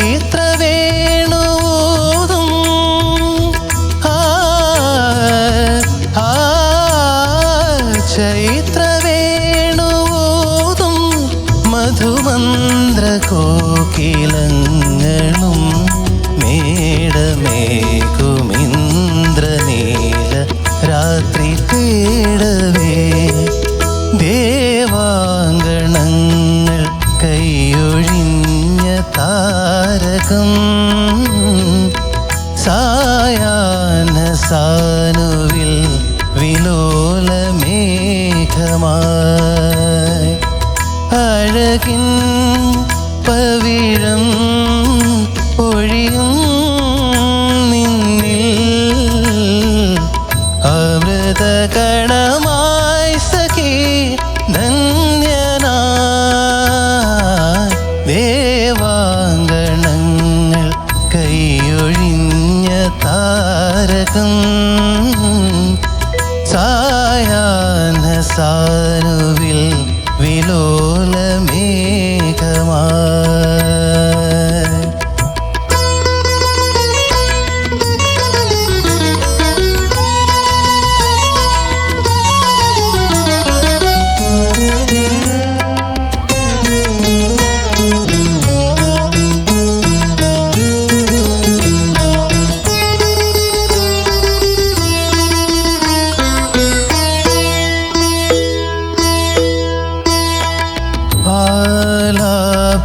ചൈത്രവേണൂതും മധുമന്ത്രകോകിലങ്ങളും മേടമേഘുമിന്ദ്രനീല രാത്രി തേടവേ ദേവാങ്കണങ്ങൾ കൈയൊഴിഞ്ഞ താരകം സായാഹ്ന സാനുവിൽ വിലോലമേഘമായി. അഴകിൻ പവിഴം പൊഴിയും നിന്നിൽ അമൃതകണമായി സഖി ധന്യനായി. ദേവാങ്കണങ്ങൾ കൈയൊഴിഞ്ഞ താരകം സായാഹ്ന സാനുവിൽ വിലോലമേഘമായി.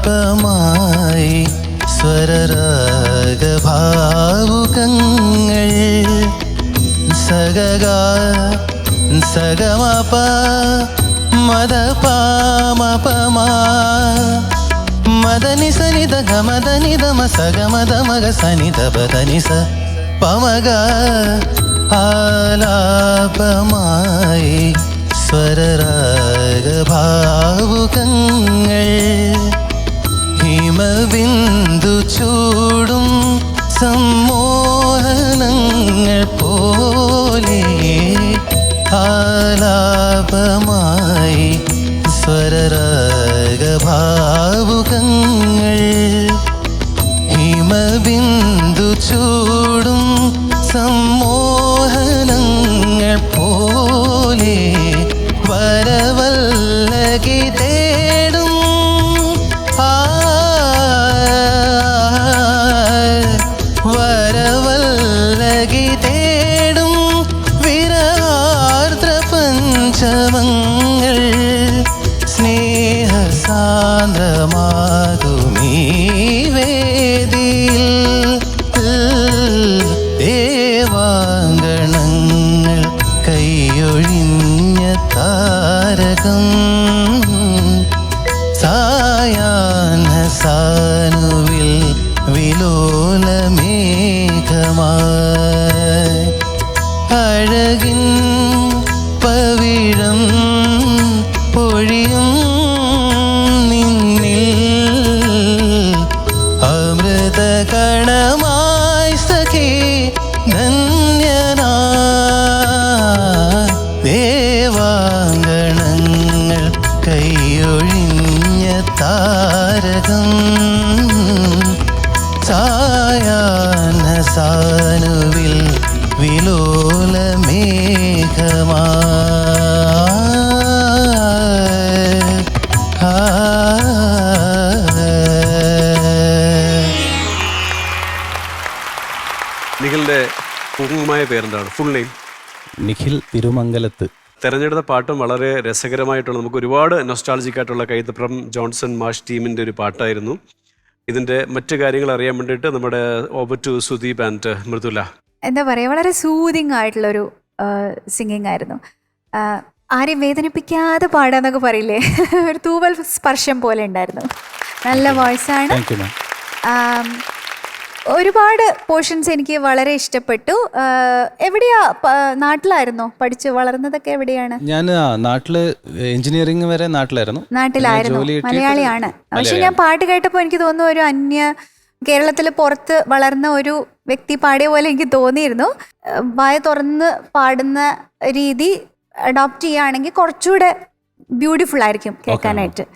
ആലാപമായി സ്വരരാഗഭാവുകങ്ങൾ സഗഗ സഗമപ മദപാമപമാ മദനി സനിധ ഗമദനിധമ സഗമദമഗ സനിധ പദനിസ പമഗ. ആലാപമായി സ്വരരാഗഭാവുകങ്ങൾ ഹിമബിന്ദു ചൂടും സമ്മോഹനങ്ങൾ പോലെ. ആലാപമായി സ്വരരാഗഭാവുകങ്ങൾ ഹിമബിന്ദു ചൂടും സമ്മോഹനങ്ങൾ പോലെ. വരവല്ലകി തേടും വരവല്ലകി തേടും വിരഹാർദ്ര പഞ്ചമങ്ങൾ സ്നേഹസാന്ദ്രമാകുമീ വേദിയിൽ ദേവാങ്കണങ്ങൾ കൈയൊഴിഞ്ഞ താരകം സായാഹ്ന സാനുവിൽ വിലോലമേഘമായി. അഴകിൻ പവിഴം പൊഴിയും നിന്നിൽ അമൃതകണമായി സഖി ധന്യനായി. ദേവാങ്കണങ്ങൾ കൈയൊഴിഞ്ഞ താരകം നിഖിലിന്റെ പൂർണ്ണമായ പേരെന്താണ്? Full name? നിഖിൽ തിരുമംഗലത്ത്. തെരഞ്ഞെടുത്ത പാട്ടും വളരെ രസകരമായിട്ടുള്ള, നമുക്ക് ഒരുപാട് നൊസ്റ്റാൾജിക് ആയിട്ടുള്ള കൈതപ്രം ജോൺസൺ മാഷ് ടീമിൻ്റെ ഒരു പാട്ടായിരുന്നു. ഇതിൻ്റെ മറ്റു കാര്യങ്ങൾ അറിയാൻ വേണ്ടിയിട്ട് നമ്മുടെ over to Sudeep and Mridula. എന്താ പറയുക, വളരെ സൂതിങ് ആയിട്ടുള്ളൊരു സിംഗിങ് ആയിരുന്നു. ആരെയും വേദനിപ്പിക്കാതെ പാടാന്നൊക്കെ പറയില്ലേ, ഒരു തൂവൽ സ്പർശം പോലെ ഉണ്ടായിരുന്നു. നല്ല വോയിസാണ്. താങ്ക് യു മാം. ഒരുപാട് പോർഷൻസ് എനിക്ക് വളരെ ഇഷ്ടപ്പെട്ടു. എവിടെയാ, നാട്ടിലായിരുന്നോ പഠിച്ചു വളർന്നതൊക്കെ? എവിടെയാണ്? ഞാൻ നാട്ടില് എഞ്ചിനീയറിംഗ് വരെ നാട്ടിലായിരുന്നു. നാട്ടിലായിരുന്നു. മലയാളിയാണ്. പക്ഷെ ഞാൻ പാട്ട് കേട്ടപ്പോൾ എനിക്ക് തോന്നുന്നു ഒരു കേരളത്തിൽ പുറത്ത് വളർന്ന ഒരു വ്യക്തി പാടിയ പോലെ എനിക്ക് തോന്നിയിരുന്നു. വായ തുറന്ന് പാടുന്ന രീതി അഡോപ്റ്റ് ചെയ്യുകയാണെങ്കിൽ കുറച്ചുകൂടെ ബ്യൂട്ടിഫുൾ ആയിരിക്കും കേൾക്കാനായിട്ട്.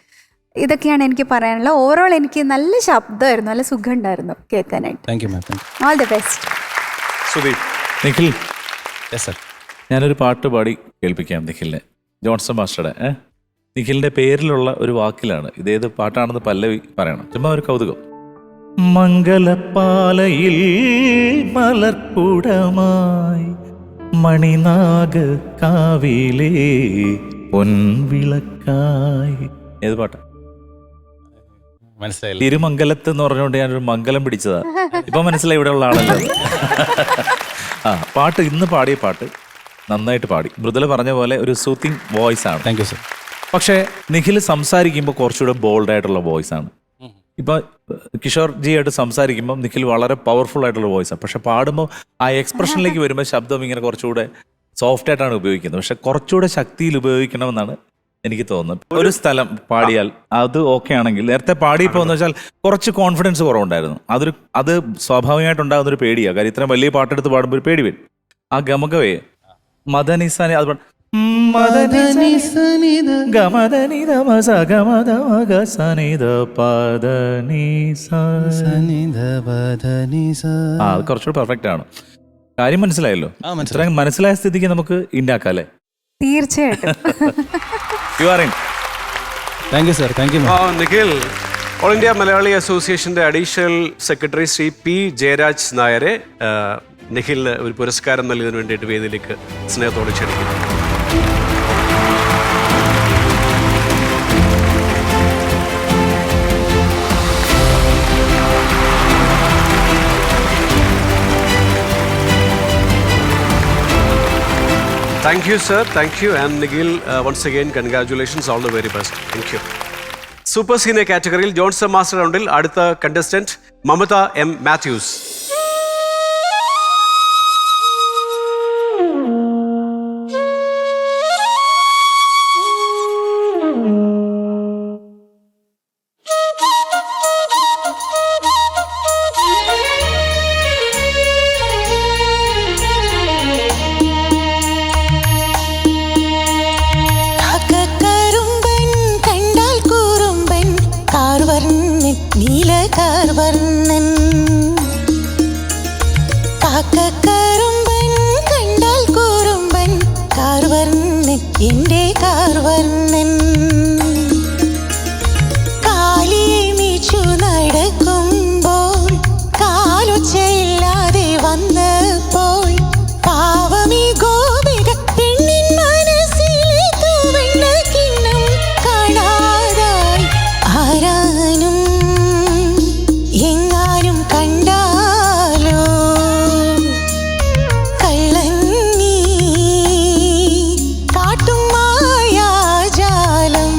ഇതൊക്കെയാണ് എനിക്ക് പറയാനുള്ള. ഓവറോൾ എനിക്ക് നല്ല ശബ്ദമായിരുന്നു, നല്ല സുഖം ഉണ്ടായിരുന്നു കേൾക്കാനായിട്ട്. Thank you ma'am. All the best. Sudeep. Nikhil, yes sir. ഞാനൊരു പാട്ട് പാടി കേൾപ്പിക്കാം നിഖിലിനെ, ജോൺസൺ മാസ്റ്ററുടെ. നിഖിലിന്റെ പേരിലുള്ള ഒരു വാക്കിലാണ്. ഇതേത് പാട്ടാണെന്ന് പല്ലവി പറയണം. ചുമ്മാ ഒരു കൗതുകം. മംഗലപ്പാലയിൽ മലർക്കുടമായി മണിനാഗ കാവിലേ പൊൻവിളക്കായി. ഏത് പാട്ടാ? മനസ്സിലായില്ല. തിരുമംഗലത്ത് എന്ന് പറഞ്ഞുകൊണ്ട് ഞാനൊരു മംഗലം പിടിച്ചതാ. ഇപ്പൊ മനസ്സിലായി ഇവിടെ ഉള്ള ആളല്ലോ. പാട്ട് ഇന്ന് പാടിയ പാട്ട് നന്നായിട്ട് പാടി. മൃദുല പറഞ്ഞ പോലെ ഒരു സൂത്തിങ് വോയിസ് ആണ്. Thank you sir. പക്ഷേ നിഖിൽ സംസാരിക്കുമ്പോൾ കുറച്ചുകൂടെ ബോൾഡ് ആയിട്ടുള്ള വോയിസ് ആണ്. ഇപ്പൊ കിഷോർ ജി ആയിട്ട് സംസാരിക്കുമ്പോൾ നിഖിൽ വളരെ പവർഫുൾ ആയിട്ടുള്ള വോയിസാണ്. പക്ഷെ പാടുമ്പോൾ ആ എക്സ്പ്രഷനിലേക്ക് വരുമ്പോൾ ശബ്ദം ഇങ്ങനെ കുറച്ചുകൂടെ സോഫ്റ്റ് ആയിട്ടാണ് ഉപയോഗിക്കുന്നത്. പക്ഷെ കുറച്ചുകൂടെ ശക്തിയിൽ ഉപയോഗിക്കണമെന്നാണ് എനിക്ക് തോന്നുന്നത്. ഒരു സ്ഥലം പാടിയാൽ അത് ഓക്കെ ആണെങ്കിൽ, നേരത്തെ പാടിയപ്പോൾ വെച്ചാൽ കുറച്ച് കോൺഫിഡൻസ് കുറവുണ്ടായിരുന്നു. അത് സ്വാഭാവികമായിട്ടുണ്ടാകുന്നൊരു പേടിയാണ്. കാര്യം ഇത്രയും വലിയ പാട്ടെടുത്ത് പാടുമ്പോൾ ഒരു പേടി വരും. ആ ഗമകവേ മദനിസാനി അത് കുറച്ചുകൂടെ പെർഫെക്റ്റ് ആണ്. കാര്യം മനസ്സിലായല്ലോ. ഇത്രയും മനസ്സിലായ സ്ഥിതിക്ക് നമുക്ക് ഇണ്ടാക്കാം അല്ലേ? തീർച്ചയായിട്ടും. Thank you sir. Thank you ma'am. Nikhil, all India Malayali അസോസിയേഷന്റെ additional secretary Shri P Jayaraj നായരെ നിഖിലിന് ഒരു പുരസ്കാരം നൽകുന്നതിന് വേണ്ടിയിട്ട് വേദിയിലേക്ക് സ്നേഹത്തോടെ ക്ഷണിക്കുന്നു. Thank you, sir. Thank you. And Nikhil, once again, congratulations. All the very best. Thank you. Super senior കാറ്റഗറിയിൽ ജോൺസൺ മാസ്റ്റർ റൗണ്ടിൽ അടുത്ത കണ്ടസ്റ്റന്റ് മമത എം മാത്യൂസ്. നീലകാർവർണ്ണൻ കാക്കക്കറുമ്പൻ കണ്ടാൽ കൂറുമ്പൻ കാർവർണ്ണൻ എൻ്റെ കാർവർണ്ണൻ കാലിയെ മീച്ചു നടക്കുമ്പോൾ കാലൊച്ചയില്ലാതെ വന്നപ്പോൾ പാവമീ ഗോപിക പെണ്ണിൻ മനസ്സിലെ തൂവെണ്ണ കിണ്ണം കാണാതായി ആരാനും എങ്ങാനും കണ്ടാലോ കള്ളൻ നീ കാട്ടും മായാജാലം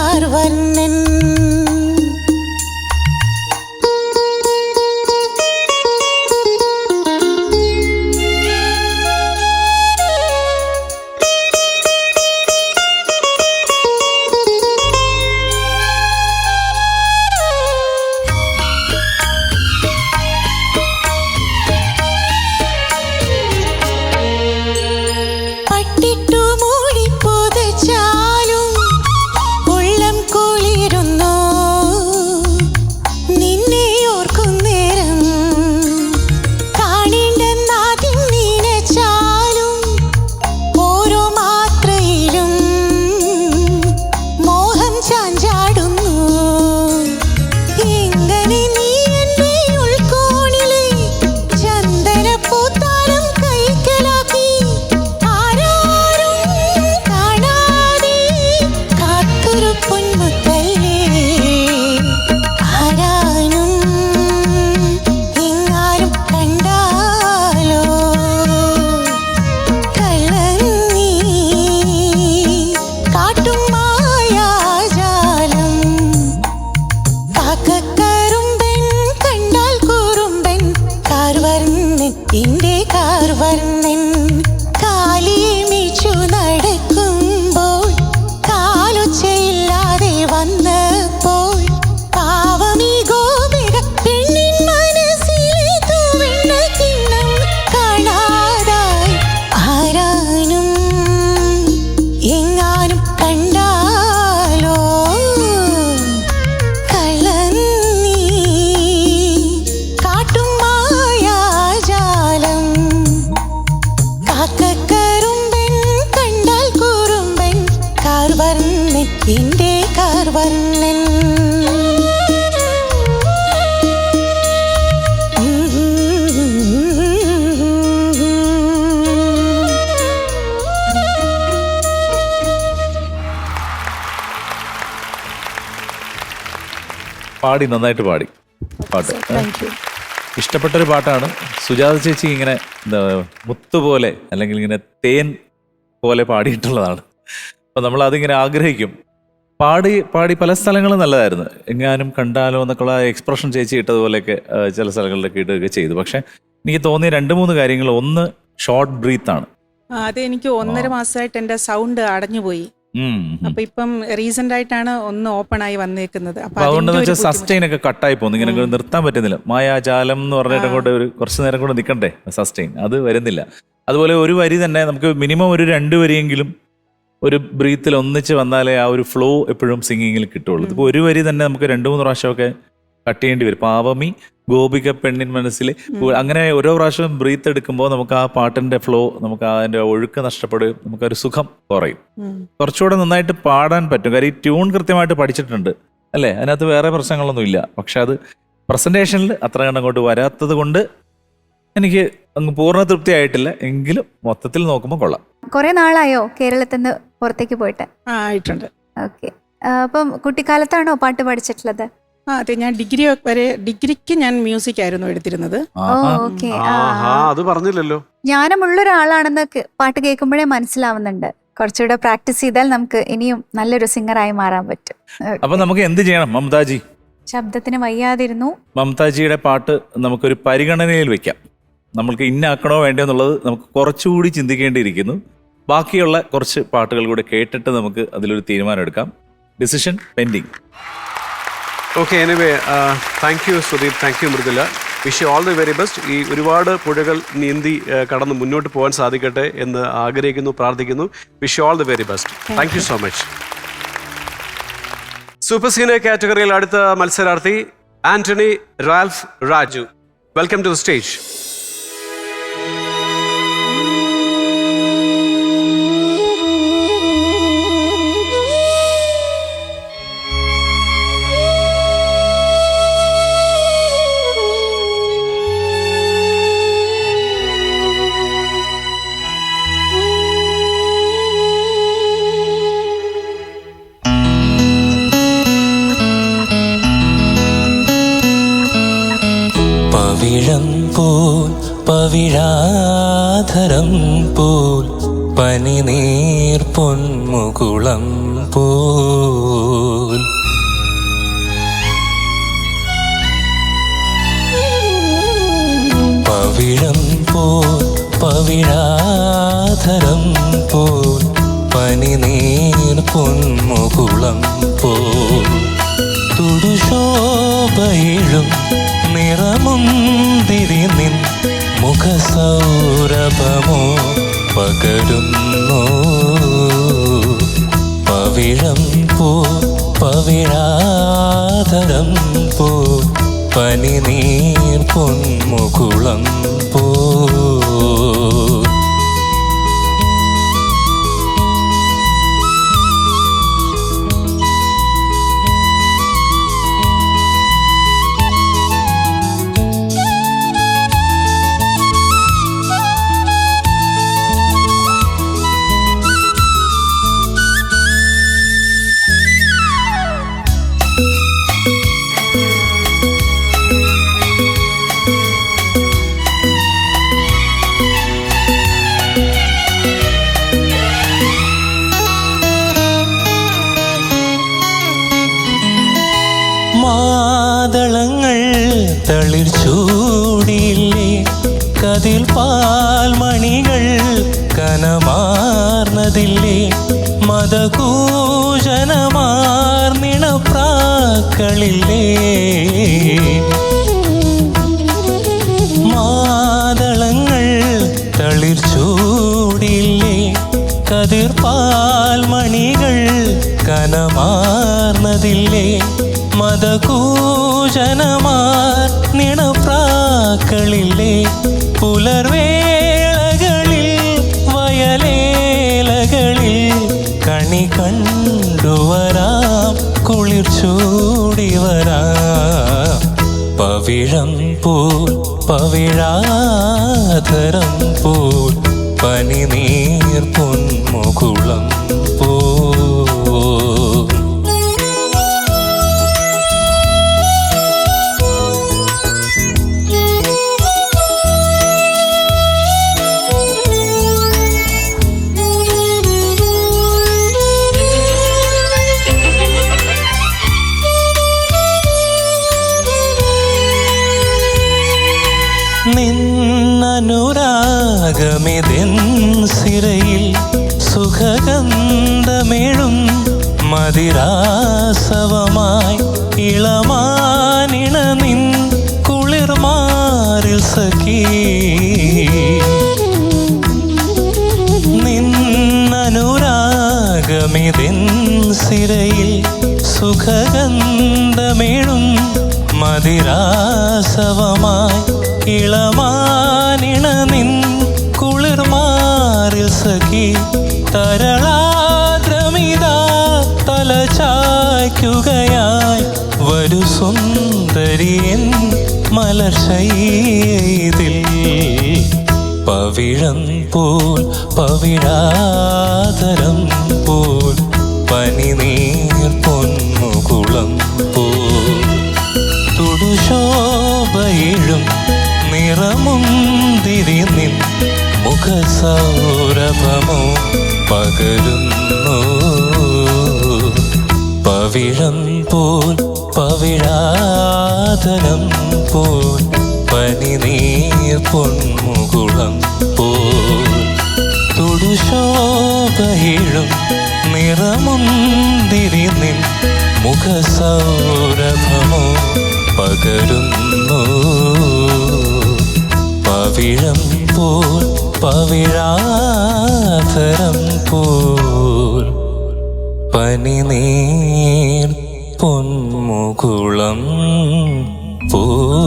കാർവർണ്ണൻ പാടി, നന്നായിട്ട് പാടി പാട്ട്. ഇഷ്ടപ്പെട്ടൊരു പാട്ടാണ്. സുജാത ചേച്ചി ഇങ്ങനെ എന്താ മുത്തുപോലെ അല്ലെങ്കിൽ ഇങ്ങനെ തേൻ പോലെ പാടിയിട്ടുള്ളതാണ്. അപ്പം നമ്മൾ അതിങ്ങനെ ആഗ്രഹിക്കും. പാടി പാടി പല സ്ഥലങ്ങളും നല്ലതായിരുന്നു. എങ്ങാനും കണ്ടാലോ എന്നൊക്കെയുള്ള എക്സ്പ്രഷൻ ചേച്ചി ഇട്ടതുപോലെയൊക്കെ ചില സ്ഥലങ്ങളിലൊക്കെ ഇടുകയൊക്കെ ചെയ്തു. പക്ഷെ എനിക്ക് തോന്നിയ 2-3 കാര്യങ്ങൾ. ഒന്ന്, ഷോർട്ട് ബ്രീത്താണ്. അത് എനിക്ക് 1.5 മാസമായിട്ട് എൻ്റെ സൗണ്ട് അടഞ്ഞുപോയി. അപ്പൊ ഇപ്പം റീസെന്റ് ആയിട്ടാണ് ഒന്ന് ഓപ്പൺ ആയി വന്നേക്കുന്നത്. അതുകൊണ്ടെന്ന് വെച്ചാൽ സസ്റ്റെയിൻ ഒക്കെ കട്ടായി പോകുന്നു. ഇങ്ങനെ നിർത്താൻ പറ്റുന്നില്ല. മായാജാലം എന്ന് പറഞ്ഞിട്ട് അങ്ങോട്ട് ഒരു കുറച്ച് നേരം കൂടെ നിൽക്കണ്ടേ സസ്റ്റെയിൻ, അത് വരുന്നില്ല. അതുപോലെ ഒരു വരി തന്നെ നമുക്ക് മിനിമം ഒരു 2 വരിയെങ്കിലും ഒരു ബ്രീത്തിൽ ഒന്നിച്ച് വന്നാലേ ആ ഒരു ഫ്ലോ എപ്പോഴും സിംഗിങ്ങിൽ കിട്ടുള്ളൂ. ഇതിപ്പോൾ ഒരു വരി തന്നെ നമുക്ക് 2-3 പ്രാവശ്യമൊക്കെ കട്ട് ചെയ്യേണ്ടി വരും. പാവമി ഗോപിക പെണ്ണിൻ മനസ്സിൽ അങ്ങനെ ഓരോ പ്രാവശ്യവും ബ്രീത്ത് എടുക്കുമ്പോൾ നമുക്ക് ആ പാട്ടിന്റെ ഫ്ലോ, നമുക്ക് അതിന്റെ ഒഴുക്ക് നഷ്ടപ്പെടുകയും നമുക്കൊരു സുഖം കുറയും. കുറച്ചുകൂടെ നന്നായിട്ട് പാടാൻ പറ്റും. കാര്യം ഈ ട്യൂൺ കൃത്യമായിട്ട് പഠിച്ചിട്ടുണ്ട് അല്ലേ, അതിനകത്ത് വേറെ പ്രശ്നങ്ങളൊന്നും ഇല്ല. പക്ഷെ അത് പ്രസന്റേഷനിൽ അത്ര കണ്ട് അങ്ങോട്ട് വരാത്തത് കൊണ്ട് എനിക്ക് അങ്ങ് പൂർണ്ണ തൃപ്തി ആയിട്ടില്ല. എങ്കിലും മൊത്തത്തിൽ നോക്കുമ്പോൾ കൊള്ളാം. കുറെ നാളായോ കേരളത്തിൽ നിന്ന് പുറത്തേക്ക് പോയിട്ട്? ആയിട്ടുണ്ട്. ഓക്കെ. അപ്പം കുട്ടിക്കാലത്താണോ പാട്ട് പഠിച്ചിട്ടുള്ളത്? അതെ, ഞാൻ ഡിഗ്രിക്ക് ഞാൻ മ്യൂസിക് ആയിരുന്നു എടുത്തിരുന്നത്. ഓക്കെ. അത് പറഞ്ഞില്ലല്ലോ. ജ്ഞാനമുള്ളൊരാളാണെന്ന് പാട്ട് കേൾക്കുമ്പോഴേ മനസ്സിലാവുന്നുണ്ട്. കുറച്ചുകൂടെ പ്രാക്ടീസ് ചെയ്താൽ നമുക്ക് ഇനിയും നല്ലൊരു സിംഗറായി മാറാൻ പറ്റും. അപ്പൊ നമുക്ക് എന്ത് ചെയ്യണം? മമതാജി ശബ്ദത്തിന് വയ്യാതിരുന്നു. മമതാജിയുടെ പാട്ട് നമുക്കൊരു പരിഗണനയിൽ വെക്കാം. നമ്മൾക്ക് ഇന്നാക്കണോ വേണ്ടോ എന്നുള്ളത് നമുക്ക് കുറച്ചുകൂടി ചിന്തിക്കേണ്ടിയിരിക്കുന്നു. ബാക്കിയുള്ള കുറച്ച് പാട്ടുകൾ കൂടെ കേട്ടിട്ട് നമുക്ക് അതിലൊരു തീരുമാനം എടുക്കാം. Decision pending. Okay, anyway thank you Sudeep, thank you Mridula. Wish you all the very best. ഈ ഒരുപാട് പുഴകൾ നീന്തി കടന്ന് മുന്നോട്ട് പോകാൻ സാധിക്കട്ടെ എന്ന് ആഗ്രഹിക്കുന്നു, പ്രാർത്ഥിക്കുന്നു. Wish you all the very best. Thank you so much. Super senior കാറ്റഗറിയിൽ അടുത്ത മത്സരാർത്ഥി Antony Ralph Raju. Welcome to the stage. പവിഴം പോൽ പവിഴാധരം പോൽ പനിനീർ പൊന്മുകുളം പോൽ തുടുശോഭയിഴും നിറമുന്തിരി നിൻ മുഖസൗരഭമോ പകരുന്നു. പവിഴം പോ പവിഴാധരം പോ പനിനീർ പൊന്മുകുളം പോ. മാതളങ്ങൾ തളിർ ചൂടിയില്ലേ, കതിൽ പാൽമണികൾ കനമാർന്നതില്ലേ, മദകൂജനമാർന്നിണപ്രാക്കളില്ലേ. മാതളങ്ങൾ തളിർ ചൂടിയില്ലേ, കതിർ പാൽമണികൾ കനമാർന്നതില്ലേ, മദകൂജനമാർ നിണപ്രാക്കളില്ലേ. പുലർവേളകളിൽ വയലേലകളിൽ കണി കണ്ടുവരാം, കുളിർ ചൂടിവരാം. പവിഴം പോൽ പവിഴാധരം പോൽ പനിനീർ പൊന്മുകുളം പോ. നിന്നനുരാഗമിതെൻ സിരയിൽ സുഖഗന്ധമേഴും മതിരാസവമായി ഇളമാനിണ നിൻ കുളിർമാറിൽ സഖി. നിന്നനുരാഗമിതെൻ സിരയിൽ സുഖഗന്ധമേഴും മതിരാസവമായി ഇളമാനിണ നിൻ കുളിർമാറിൽ സഖി. തരളാദ്രമിതാ തലചായ്ക്കുകയായി വരു സുന്ദരിയൻ മലർശയ്യയിൽ. പവിഴം പോൽ പവിഴാധരം പോൽ പനിനീർ പൊന്മുകുളം പോൽ തുടുശോഭയിഴും നിറമുന്തിരി നിൻ മുഖസൗരഭമോ പകരുന്നു. പവിഴം പോൽ പവിഴാധരം പോൽ പനിനീർ പൊന്മുകുളം പോൽ തുടുശോഭയിഴും നിറമുന്തിരി നിൻ മുഖസൗരഭമോ പകരുന്നു. പവിഴം പോൽ പവിഴാധരം പോൽ പനിനീർ പൊന്മുകുളം പോൽ.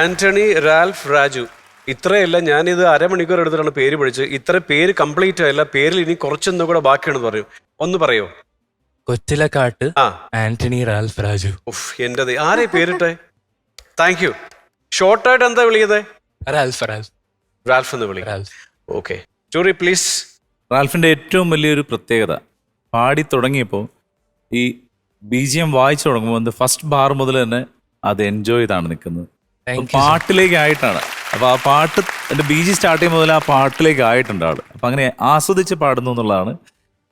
ആന്റണി റാൽഫ് രാജു. ഇത്രയല്ല, ഞാനിത് അരമണിക്കൂർ എടുത്തിട്ടാണ് പേര് പഠിച്ചത്. ഇത്ര പേര് കംപ്ലീറ്റ് ആയില്ല, പേരിൽ ഇനി കുറച്ചൊന്നും കൂടെ ബാക്കിയാണെന്ന് പറയും. ഒന്ന് പറയോ? കൊച്ചിലക്കാട്ട് ആന്റണി റാൽഫ് രാജു. എന്റെ ആരെ പേരിട്ടെ? Thank you. ഷോർട്ടായിട്ട് എന്താ വിളിയത്? റാൽഫ് എന്ന് വിളി. Okay, story please. റാൽഫിൻ്റെ ഏറ്റവും വലിയൊരു പ്രത്യേകത, പാടി തുടങ്ങിയപ്പോൾ ഈ BGM വായിച്ചു തുടങ്ങുമ്പോൾ ഫസ്റ്റ് ബാർ മുതൽ തന്നെ അത് എൻജോയ് ചെയ്താണ് നിൽക്കുന്നത്. പാട്ടിലേക്ക് ആയിട്ടാണ്. അപ്പോൾ ആ പാട്ട് എൻ്റെ BG സ്റ്റാർട്ട് ചെയ്യുമ്പോൾ മുതൽ ആ പാട്ടിലേക്ക് ആയിട്ടുണ്ട് ആൾ. അപ്പം അങ്ങനെ ആസ്വദിച്ച് പാടുന്നു എന്നുള്ളതാണ്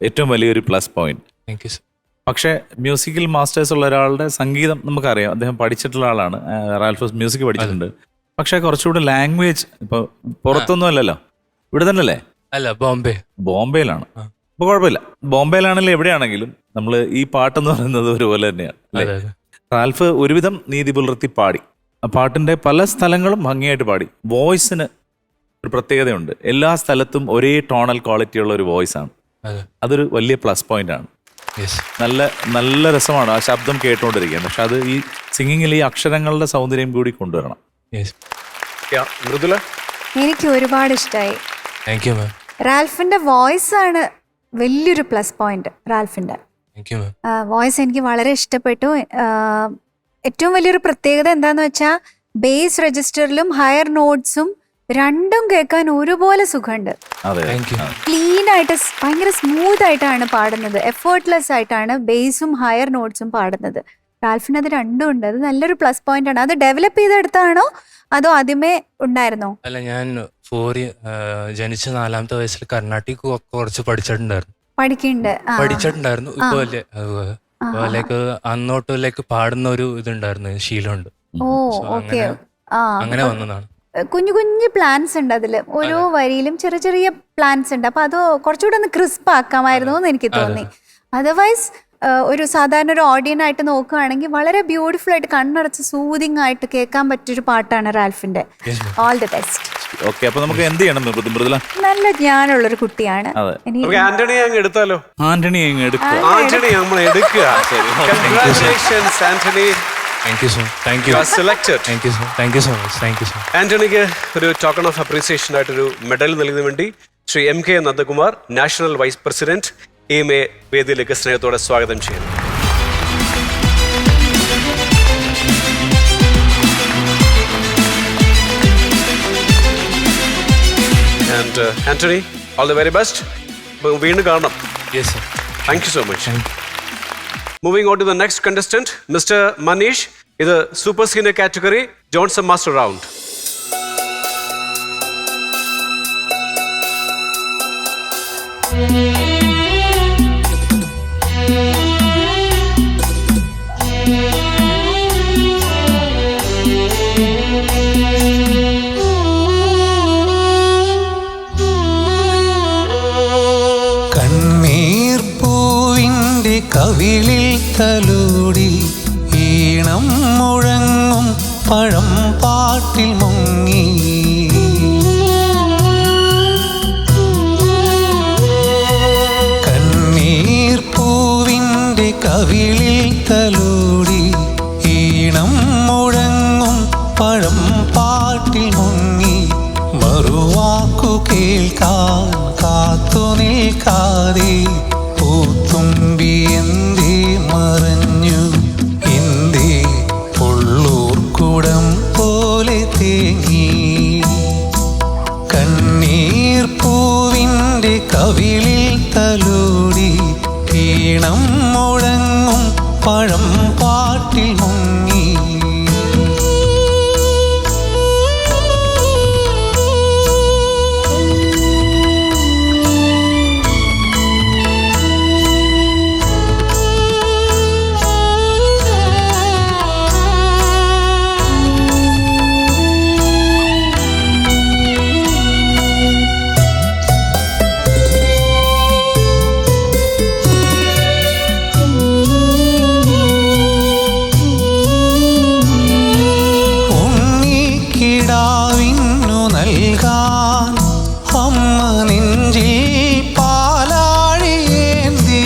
ഏറ്റവും വലിയൊരു plus point. Thank you sir. പക്ഷേ മ്യൂസിക്കൽ മാസ്റ്റേഴ്സ് ഉള്ള ഒരാളുടെ സംഗീതം നമുക്കറിയാം, അദ്ദേഹം പഠിച്ചിട്ടുള്ള ആളാണ്, റാൽഫ് മ്യൂസിക് പഠിച്ചിട്ടുണ്ട്. പക്ഷേ കുറച്ചുകൂടി ലാംഗ്വേജ് ഇപ്പോൾ പുറത്തൊന്നും അല്ലല്ലോ, ഇവിടെ തന്നെ അല്ലേ? അല്ല, ബോംബെ. ബോംബെയിലാണ്. അപ്പൊ കുഴപ്പമില്ല. ബോംബെയിലാണെങ്കിലും എവിടെയാണെങ്കിലും നമ്മൾ ഈ പാട്ടെന്ന് പറയുന്നത് ഒരുപോലെ തന്നെയാണ് അല്ലേ? അതെ, അതെ. റാൽഫ് ഒരുവിധം നീതി പുലർത്തി പാടി. ആ പാട്ടിന്റെ പല സ്ഥലങ്ങളും ഭംഗിയായിട്ട് പാടി. വോയിസിന് ഒരു പ്രത്യേകതയുണ്ട്. എല്ലാ സ്ഥലത്തും ഒരേ ടോണൽ ക്വാളിറ്റി ഉള്ള ഒരു വോയിസ് ആണ്. അതെ. അതൊരു വലിയ പ്ലസ് പോയിന്റ് ആണ്. യെസ്. നല്ല നല്ല രസമാണ് ആ ശബ്ദം കേട്ടുകൊണ്ടിരിക്കാൻ. പക്ഷെ അത് ഈ സിംഗിങ്ങിൽ ഈ അക്ഷരങ്ങളുടെ സൗന്ദര്യം കൂടി കൊണ്ടുവരണം. യെസ്. മൃദുല? എനിക്ക് ഒരുപാട് ഇഷ്ടമായി. Thank you ma'am. റാൽഫിന്റെ വോയിസ് ആണ് വലിയൊരു പ്ലസ് പോയിന്റ്. റാൽഫിന്റെ താങ്ക് യു മാം. വോയിസ് എനിക്ക് വളരെ ഇഷ്ടപ്പെട്ടു. ഏറ്റവും വലിയൊരു പ്രത്യേകത എന്താന്ന് വെച്ചാൽ ബേസ് രജിസ്റ്ററിലും ഹയർ നോട്ട്സും രണ്ടും കേൾക്കാൻ ഒരുപോലെ സുഖമുണ്ട്. അതെ, താങ്ക് യു. ക്ലീൻ ആയിട്ട് ഭയങ്കര സ്മൂത്ത് ആയിട്ടാണ് പാടുന്നത്. എഫേർട്ട്ലെസ് ആയിട്ടാണ് ബേസും ഹയർ നോട്ട്സും പാടുന്നത്. റാൽഫിന് അത് രണ്ടും ഉണ്ട്. അത് നല്ലൊരു പ്ലസ് പോയിന്റ് ആണ്. അത് ഡെവലപ്പ് ചെയ്തെടുത്താണോ അതോ ആദ്യമേ ഉണ്ടായിരുന്നോ? അല്ല, ഞാൻ ജനിച്ച 4ാമത്തെ വയസ്സിൽ കർണാട്ടിക് കുറച്ച് പഠിച്ചിട്ടുണ്ടായിരുന്നു. ഇപ്പൊ ലൈക്ക് അന്നോട്ട് ലൈക്ക് പാടുന്ന ഒരു ഇതുണ്ടായിരുന്നു, ശീലമുണ്ട്. ഓ, ഓക്കെ. അങ്ങനെ വന്നതാണ്. കുഞ്ഞു കുഞ്ഞു പ്ലാൻസ് ഉണ്ട് അതിൽ. ഓരോ വരിയിലും ചെറിയ ചെറിയ പ്ലാൻസ് ഉണ്ട്. അപ്പൊ അത് കുറച്ചുകൂടെ ഒന്ന് ക്രിസ്പ് ആക്കാമായിരുന്നു എന്ന് എനിക്ക് തോന്നി. അതർവൈസ് ഒരു സാധാരണ ഒരു ഓഡിയൻസ് ആയിട്ട് നോക്കുകയാണെങ്കിൽ വളരെ ബ്യൂട്ടിഫുൾ ആയിട്ട് കണ്ണടച്ച് സൂതിങ് ആയിട്ട് കേൾക്കാൻ പറ്റിയൊരു പാട്ടാണ് റാൽഫിന്റെ. All the best. ഓക്കെ, അപ്പൊ നമുക്ക് എന്ത് ചെയ്യണം മൃദുല? നല്ല ജ്ഞാനമുള്ളൊരു കുട്ടിയാണ്. ആന്റണി അങ്ങ് എടുത്താലോ? ആന്റണി അങ്ങ് എടുക്കുക. ആന്റണി നമ്മൾ എടുക്കുക. Congratulations, Anthony. Thank you so. Thank you. You are selected. Thank you so. Thank you so much. Thank you so. ആന്റണിക്ക് ഒരു ടോക്കൺ ഓഫ് അപ്രീസിയേഷൻ ആയിട്ടൊരു മെഡൽ നൽകുന്നതിന് വേണ്ടി Shri MK Nandakumar, national vice president, AIMA വേദിയിലേക്ക് സ്നേഹത്തോടെ സ്വാഗതം ചെയ്യുന്നു. And Anthony, all the very best. വീണ്ടും കാണണം. Yes sir. Thank you so much. Moving on to the next contestant, Mr. Manish. ഇത് super senior category Johnson master round. കണ്ണീർ പൂവിൻ്റെ കവിളിൽ തലോടി ഈണം മുഴങ്ങും പഴം പാട്ടിൽ മുങ്ങി കണ്ണീർ പൂവിൻ്റെ കവിളിൽ തലോടി ഈണം മുഴങ്ങും പഴം പാട്ടിൽ മുങ്ങി മറുവാക്കു കേൾക്കാൻ കാത്തു നിൽക്കാതെ പൂത്തുമ്പി എന്തേ മറഞ്ഞു എന്തേ ഉള്ളൂർക്കുടം പോലെ തേങ്ങി കണ്ണീർ പൂവിൻ്റെ കവിളിൽ തലോടി ഈണം മുഴങ്ങും പഴം പാട്ടിൽ മുങ്ങി ഉണ്ണിക്കിടാവിന്നു നൽകാൻ അമ്മ നെഞ്ചിൽ പാലാഴിയേന്തി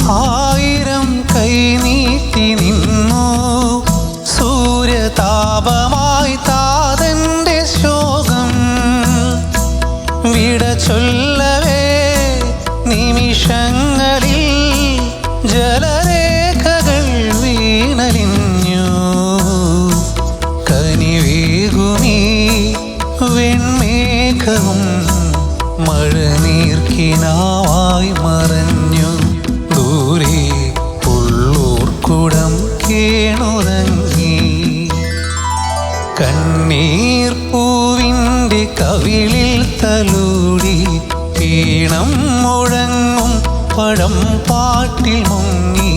1000 കൈ നീട്ടി നിന്നു സൂര്യതാപമായി താതന്റെ ശോകം വിട ചൊല്ലവേ നിമിഷങ്ങളിൽ ജലരേഖകൾ വീണലിഞ്ഞു കനിവേകുമീ വെൺമേഘവും മഴനീർക്കിനാവായി മറഞ്ഞു ദൂരെ ഉള്ളൂർക്കുടം കേണുറങ്ങി കണ്ണീർ പൂവിൻ്റെ കവിളിൽ തലോടി ഈണം മുഴങ്ങും പഴം പാട്ടിൽ മുങ്ങി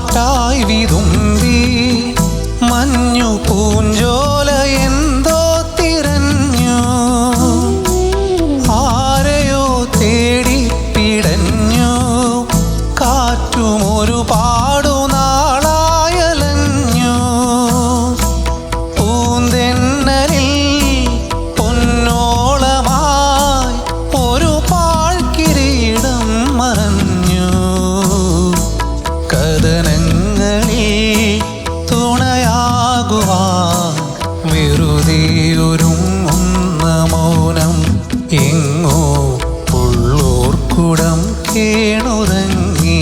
കാറ്റായി വിതുമ്പി മഞ്ഞു പൂഞ്ചോല എന്തോ തിരഞ്ഞു ആരെയോ തേടി പിടഞ്ഞു കാറ്റും ഒരുപാടു നാളായലഞ്ഞു പൂന്തെന്നലിൽ പൊന്നോളമായി ഒരു പാഴ്കിരീടം മറഞ്ഞു കഥനങ്ങളിൽ തുണയാകുവാൻ വെറുതെ ഒരുങ്ങുന്ന മൗനം എങ്ങോ ഉള്ളോർക്കുടം കേണുറങ്ങി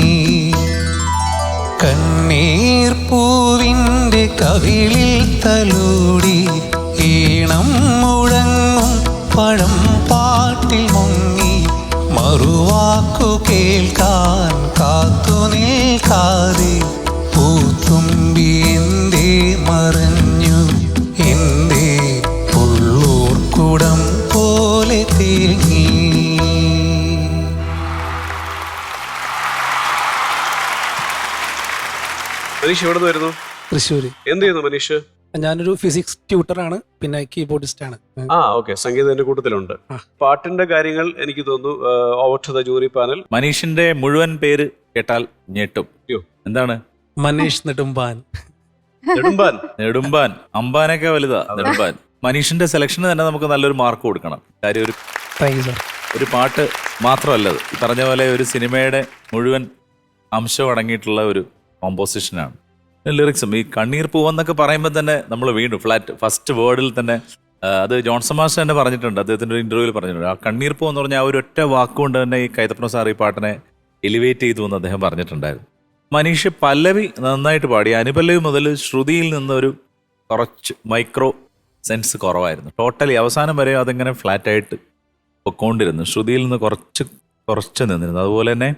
കണ്ണീർ പൂവിൻ്റെ കവിളിൽ തലോടി ഈണം മുഴങ്ങും പഴം പാട്ടിൽ മുങ്ങി മറുവാക്കു കേൾക്കാൻ കാത്തു നിൽക്കാതെ പൂത്തുമ്പി എന്തേ മറഞ്ഞു എന്തേ ഉള്ളോർക്കുടം പോലെ തേങ്ങി. മനീഷ് എവിടെ നിന്ന് വരുന്നു? തൃശ്ശൂര്. എന്ത് ചെയ്യുന്നു മനീഷ്? ഞാനൊരു ഫിസിക്സ് ട്യൂട്ടറാണ്, പിന്നെ കീബോർഡിസ്റ്റ് ആണ്. ഓക്കെ, സംഗീതത്തിന്റെ കൂട്ടത്തിലുണ്ട്. പാട്ടിന്റെ കാര്യങ്ങൾ എനിക്ക് തോന്നുന്നു over to the jury panel. മനീഷിന്റെ മുഴുവൻ പേര് കേട്ടാൽ ഞെട്ടും. എന്താണ്? മനീഷ് നെടുമ്പാൻ. നെടുമ്പാൻ. നെടുമ്പാൻ അമ്പാനൊക്കെ വലുതാ നെടുമ്പാൻ. മനീഷിന്റെ സെലക്ഷന് തന്നെ നമുക്ക് നല്ലൊരു മാർക്ക് കൊടുക്കണം. കാര്യം ഒരു പാട്ട് മാത്രമല്ലത്, ഈ പറഞ്ഞ പോലെ ഒരു സിനിമയുടെ മുഴുവൻ അംശം അടങ്ങിയിട്ടുള്ള ഒരു കോമ്പോസിഷനാണ്. ലിറിക്സും ഈ കണ്ണീർ പൂവെന്നൊക്കെ പറയുമ്പോൾ തന്നെ നമ്മൾ വീണ്ടും ഫസ്റ്റ് വേർഡിൽ തന്നെ അത് ജോൺസൺ മാസ്റ്റർ തന്നെ പറഞ്ഞിട്ടുണ്ട്, അദ്ദേഹത്തിൻ്റെ ഒരു ഇന്റർവ്യൂവിൽ പറഞ്ഞിട്ടുണ്ട്. ആ കണ്ണീർ പൂ എന്ന് പറഞ്ഞാൽ ആ ഒരു ഒറ്റ വാക്കുകൊണ്ട് തന്നെ ഈ കൈതപ്പന സാർ ഈ പാട്ടിനെ എലിവേറ്റ് ചെയ്തു എന്ന് അദ്ദേഹം പറഞ്ഞിട്ടുണ്ടായിരുന്നു. മനീഷ് പല്ലവി നന്നായിട്ട് പാടി. അനുപല്ലവി മുതൽ ശ്രുതിയിൽ നിന്നൊരു കുറച്ച് മൈക്രോ സെൻസ് കുറവായിരുന്നു. ടോട്ടലി അവസാനം വരെ അതിങ്ങനെ ഫ്ലാറ്റായിട്ട് പൊക്കോണ്ടിരുന്നു. ശ്രുതിയിൽ നിന്ന് കുറച്ച് നിന്നിരുന്നു. അതുപോലെ തന്നെ